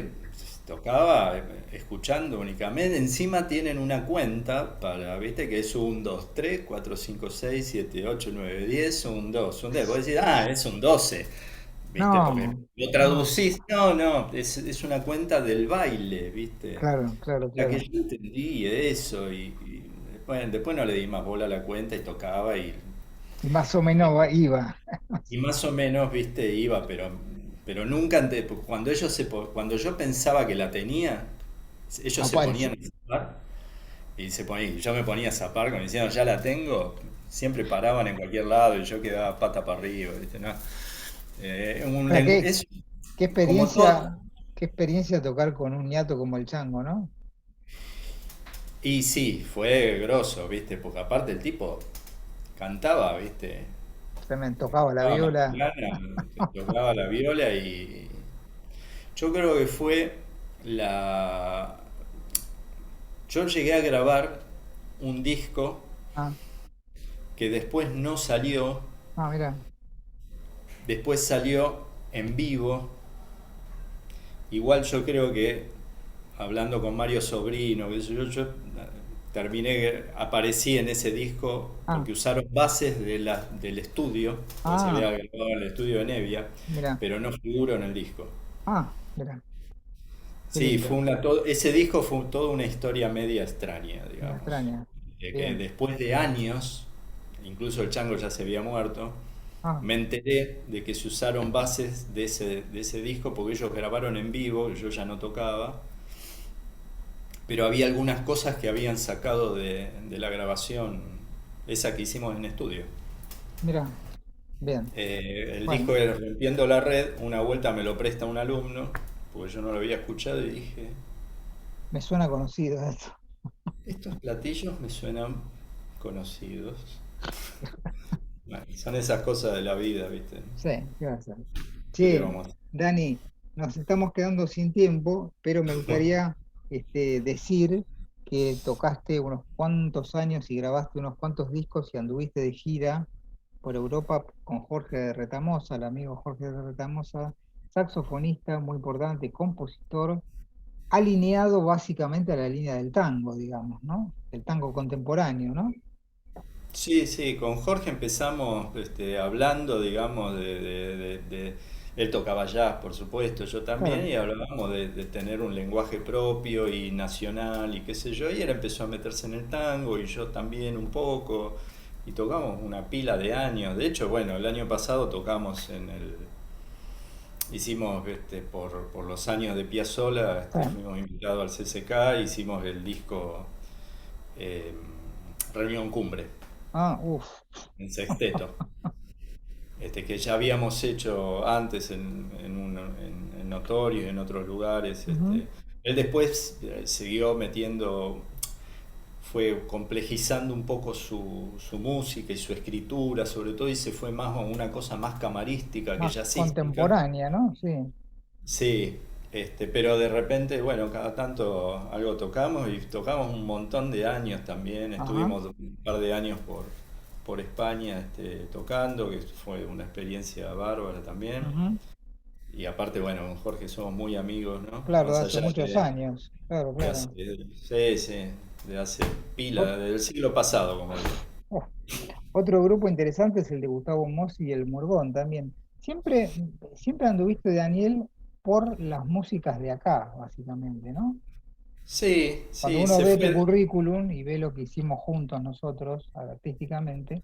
tocaba escuchando únicamente. Encima tienen una cuenta para, ¿viste? Que es un 2 3 4 5 6 7 8 9 10 un 2 un 10. Vos decís, ah, es un 12, ¿viste? Porque No, lo no, traducís. No, no, es una cuenta del baile, ¿viste? claro, claro, La que claro. yo entendí eso y después no le di más bola a la cuenta y tocaba Y más o menos iba. y más o menos, viste, iba, pero nunca cuando cuando yo pensaba que la tenía, ellos se ponían Aparece. a zapar y yo me ponía a zapar como diciendo, ya la tengo, siempre paraban en cualquier lado y yo quedaba pata para arriba, viste, no. Ahora, Es qué como todo. qué experiencia tocar con un ñato como el Chango, ¿no? Y sí, fue grosso, viste, porque aparte el tipo cantaba, viste, Tremendo, tocaba la tocaba viola. mexicana, tocaba la viola y yo creo que fue la... Yo llegué a grabar un disco Ah, que después no salió, ah, mira. después salió en vivo. Igual yo creo que, hablando con Mario Sobrino, qué sé yo aparecí en ese disco Ah, porque usaron bases del estudio, porque se había ah, grabado en el estudio de Nevia, mira. pero no figuro en el disco. Ah, mira, qué Sí, lindo. ese disco fue toda una historia media extraña, Me digamos. extraña. Que Bien. después de años, incluso el Chango ya se había muerto, Ah, me enteré de que se usaron bases de ese disco porque ellos grabaron en vivo, yo ya no tocaba, pero había algunas cosas que habían sacado de la grabación, esa que hicimos en estudio. mira, bien. El disco Bueno, era Rompiendo la Red, una vuelta me lo presta un alumno, porque yo no lo había escuchado y dije, Me suena conocido esto. Estos platillos me suenan conocidos. Bueno, son esas cosas de la vida, ¿viste? Sí, ¿qué va a ser? ¿Qué le Che, vamos a hacer? Dani, nos estamos quedando sin tiempo, pero me gustaría decir que tocaste unos cuantos años y grabaste unos cuantos discos y anduviste de gira por Europa con Jorge de Retamosa, el amigo Jorge de Retamosa, saxofonista muy importante, compositor, alineado básicamente a la línea del tango, digamos, ¿no? El tango contemporáneo, ¿no? Sí, sí, con Jorge empezamos hablando, digamos, él tocaba jazz, por supuesto, yo también, Claro. y hablábamos de tener un lenguaje propio y nacional y qué sé yo, y él empezó a meterse en el tango y yo también un poco, y tocamos una pila de años. De hecho, bueno, el año pasado tocamos hicimos por los años de Piazzolla, Sí. fuimos invitados al CCK, hicimos el disco eh, Reunión Cumbre Ah, uff. en sexteto. Que ya habíamos hecho antes en Notorious y en otros lugares. Él después siguió metiendo, fue complejizando un poco su música y su escritura, sobre todo, y se fue más a una cosa más camarística que Más jazzística. contemporánea, ¿no? Sí. Sí, pero de repente, bueno, cada tanto algo tocamos y tocamos un montón de años también. Ajá. Estuvimos un par de años por España tocando, que fue una experiencia bárbara también. Ujú. Y aparte, bueno, con Jorge somos muy amigos, ¿no? Claro, de Más hace allá muchos años. Claro, de claro. hace, sí, sí, de hace Ot- pila, del siglo pasado, como digo. oh, Otro grupo interesante es el de Gustavo Mossi y el Murgón también. Siempre anduviste, Daniel, por las músicas de acá, básicamente, ¿no? Sí, Cuando sí, uno se ve tu fue. currículum y ve lo que hicimos juntos nosotros, artísticamente,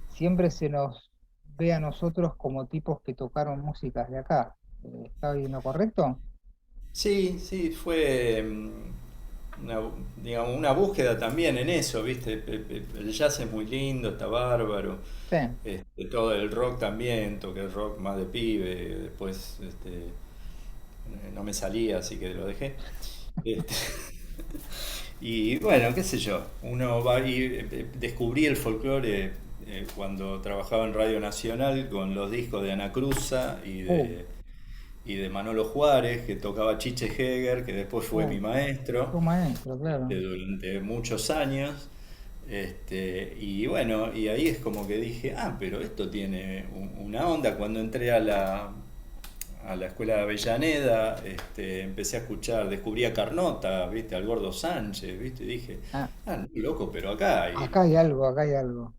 siempre se nos ve a nosotros como tipos que tocaron músicas de acá. ¿Está bien lo correcto? Sí, sí, fue una, digamos, una búsqueda también en eso, ¿viste? El jazz es muy lindo, está bárbaro. Sí. Todo el rock también, toqué el rock más de pibe, después no me salía, así que lo dejé. Este, y bueno, qué sé yo, uno va y descubrí el folclore cuando trabajaba en Radio Nacional con los discos de Ana Cruza Uh, y de Manolo Juárez, que tocaba Chiche Heger, que después fue mi maestro tu maestro, claro. durante muchos años. Y bueno, y ahí es como que dije, ah, pero esto tiene una onda. Cuando entré a la escuela de Avellaneda, empecé a escuchar, descubrí a Carnota, ¿viste? Al Gordo Sánchez, ¿viste? Y dije, Ah, ah, no, loco, pero acá hay, acá hay algo, acá hay algo.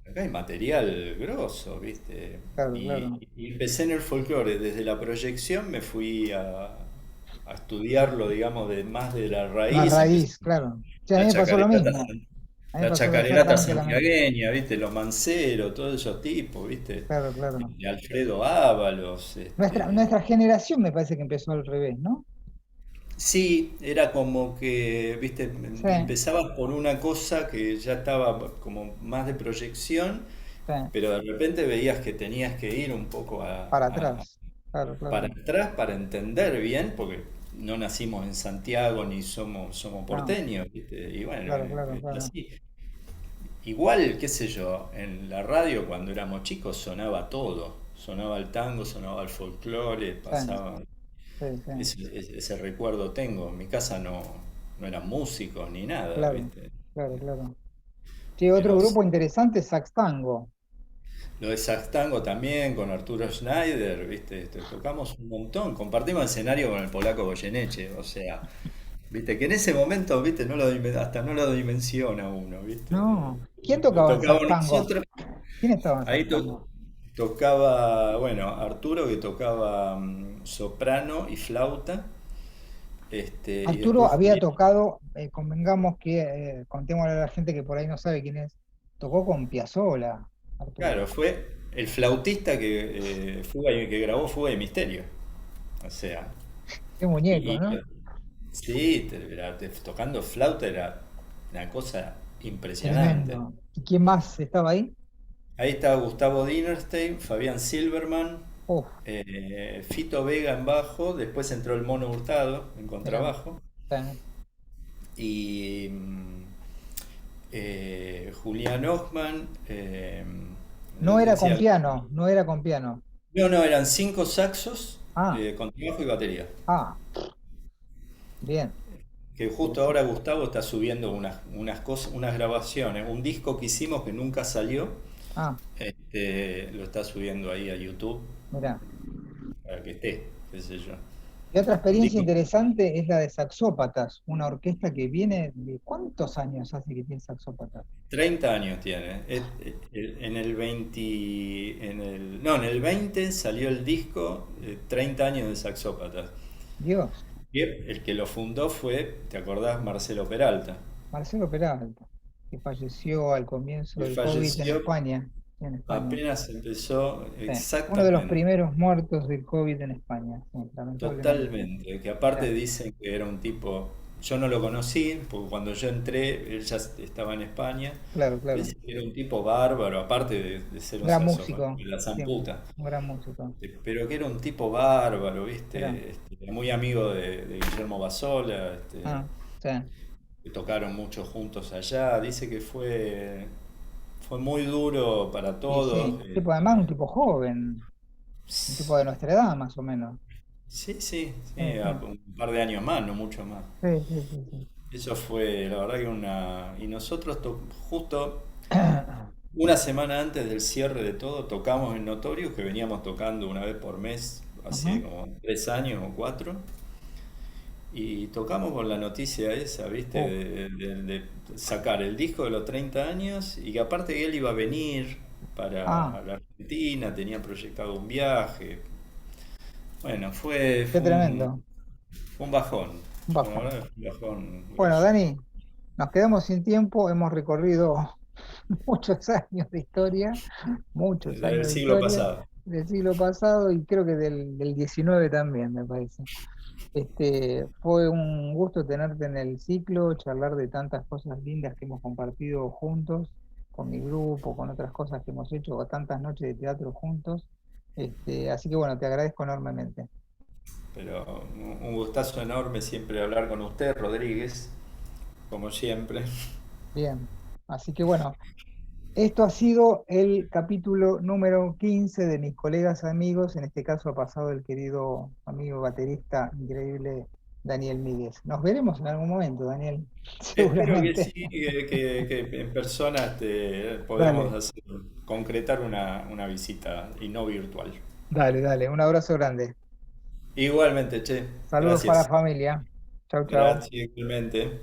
acá hay material grosso, ¿viste? Claro, claro. Y empecé en el folclore, desde la proyección me fui a estudiarlo, digamos, más de la La raíz, empecé raíz, claro. Sí, a mí la me pasó lo chacarerata, mismo. A mí me la pasó chacarerata exactamente lo mismo. santiagueña, ¿viste? Los Manceros, todos esos tipos, ¿viste? Claro, claro. De Alfredo Ábalos, Nuestra generación me parece que empezó al revés, ¿no? sí, era como que, viste, Sí, empezabas por una cosa que ya estaba como más de proyección, sí. pero de repente veías que tenías que ir un poco Para atrás. Claro, para claro. atrás para entender bien, porque no nacimos en Santiago ni somos No, porteños, ¿viste? Y bueno, claro, claro, es claro. así. Igual, qué sé yo, en la radio cuando éramos chicos sonaba todo, sonaba el tango, sonaba el folclore, Sí, pasaba. sí, sí. Ese recuerdo tengo. En mi casa no eran músicos ni nada, Claro, ¿viste? claro, claro. Sí, otro Pero grupo interesante es Sax Tango. lo de sax tango también con Arturo Schneider, ¿viste? Tocamos un montón, compartimos escenario con el polaco Goyeneche, o sea, ¿viste? Que en ese momento, ¿viste? Hasta no lo dimensiona uno, ¿viste? No. ¿Quién Lo tocaba en Sax tocábamos Tango? nosotros. ¿Quién estaba en Sax Ahí Tango? tocaba, bueno, Arturo que tocaba soprano y flauta, y Arturo después había tocado, convengamos que, contémosle a la gente que por ahí no sabe quién es, tocó con Piazzolla, claro, Arturo. fue el flautista que grabó Fuga y Misterio. O sea, Qué muñeco, y ¿no? sí, tocando flauta era una cosa impresionante. Tremendo. ¿Y quién más estaba ahí? Ahí estaba Gustavo Dinerstein, Fabián Silverman, Uf, Fito Vega en bajo, después entró el Mono Hurtado en mira, contrabajo. está. y Julián Ochman No era con decía, piano, no era con piano. no, no, eran 5 saxos Ah, con trabajo y batería. ah, bien. Que justo Interesante. ahora Gustavo está subiendo unas cosas, unas grabaciones, un disco que hicimos que nunca salió, Ah, lo está subiendo ahí a YouTube mira. para que esté, qué sé yo. Y otra experiencia Digo, interesante es la de Saxópatas, una orquesta que viene de ¿cuántos años hace que tiene Saxópatas? 30 años tiene. En el 20, no, en el 20 salió el disco 30 años de Saxópatas. Dios, Y el que lo fundó fue, ¿te acordás? Marcelo Peralta. Marcelo Peralta, que falleció al comienzo Que del COVID en falleció España. En España. apenas empezó Sí. Uno de los exactamente. primeros muertos del COVID en España, sí, lamentablemente. Totalmente, que Mirá, aparte dicen que era un tipo, yo no lo conocí, porque cuando yo entré, él ya estaba en España, claro, pero claro. dicen que era un tipo bárbaro, aparte de ser Un un gran saxofón, músico, la siempre. zamputa, Un gran músico. pero que era un tipo bárbaro, Mirá. ¿viste? Muy amigo de Guillermo Basola, Ah, sí. que tocaron mucho juntos allá, dice que fue muy duro para Y todos. sí, tipo, además un tipo joven, un tipo de nuestra edad más o menos. Sí, sí, Sí, sí, sí, un par de años más, no mucho más. sí, sí, sí, sí. Eso fue, la verdad que una... Y nosotros justo una semana antes del cierre de todo tocamos en Notorious, que veníamos tocando una vez por mes, hace Ujú. como 3 años o 4, y tocamos con la noticia esa, ¿viste? Uf. De sacar el disco de los 30 años y que aparte que él iba a venir Ah, para la Argentina, tenía proyectado un viaje. Bueno, fue, qué fue un, tremendo. fue un bajón. Un La bajón. verdad, fue un bajón Bueno, grosso. Dani, nos quedamos sin tiempo, hemos recorrido muchos años de historia, muchos Del años de siglo historia pasado. del siglo pasado y creo que del 19 también, me parece. Fue un gusto tenerte en el ciclo, charlar de tantas cosas lindas que hemos compartido juntos, con mi grupo, con otras cosas que hemos hecho, o tantas noches de teatro juntos. Así que bueno, te agradezco enormemente. Pero un gustazo enorme siempre hablar con usted, Rodríguez, como siempre. Bien, así que bueno, esto ha sido el capítulo número 15 de Mis colegas amigos. En este caso ha pasado el querido amigo baterista increíble Daniel Míguez. Nos veremos en algún momento, Daniel, Espero que sí, seguramente. que en persona podamos Dale, concretar una visita y no virtual. dale, dale. Un abrazo grande. Igualmente, che, Saludos para la gracias. familia. Chau, chau. Gracias, igualmente.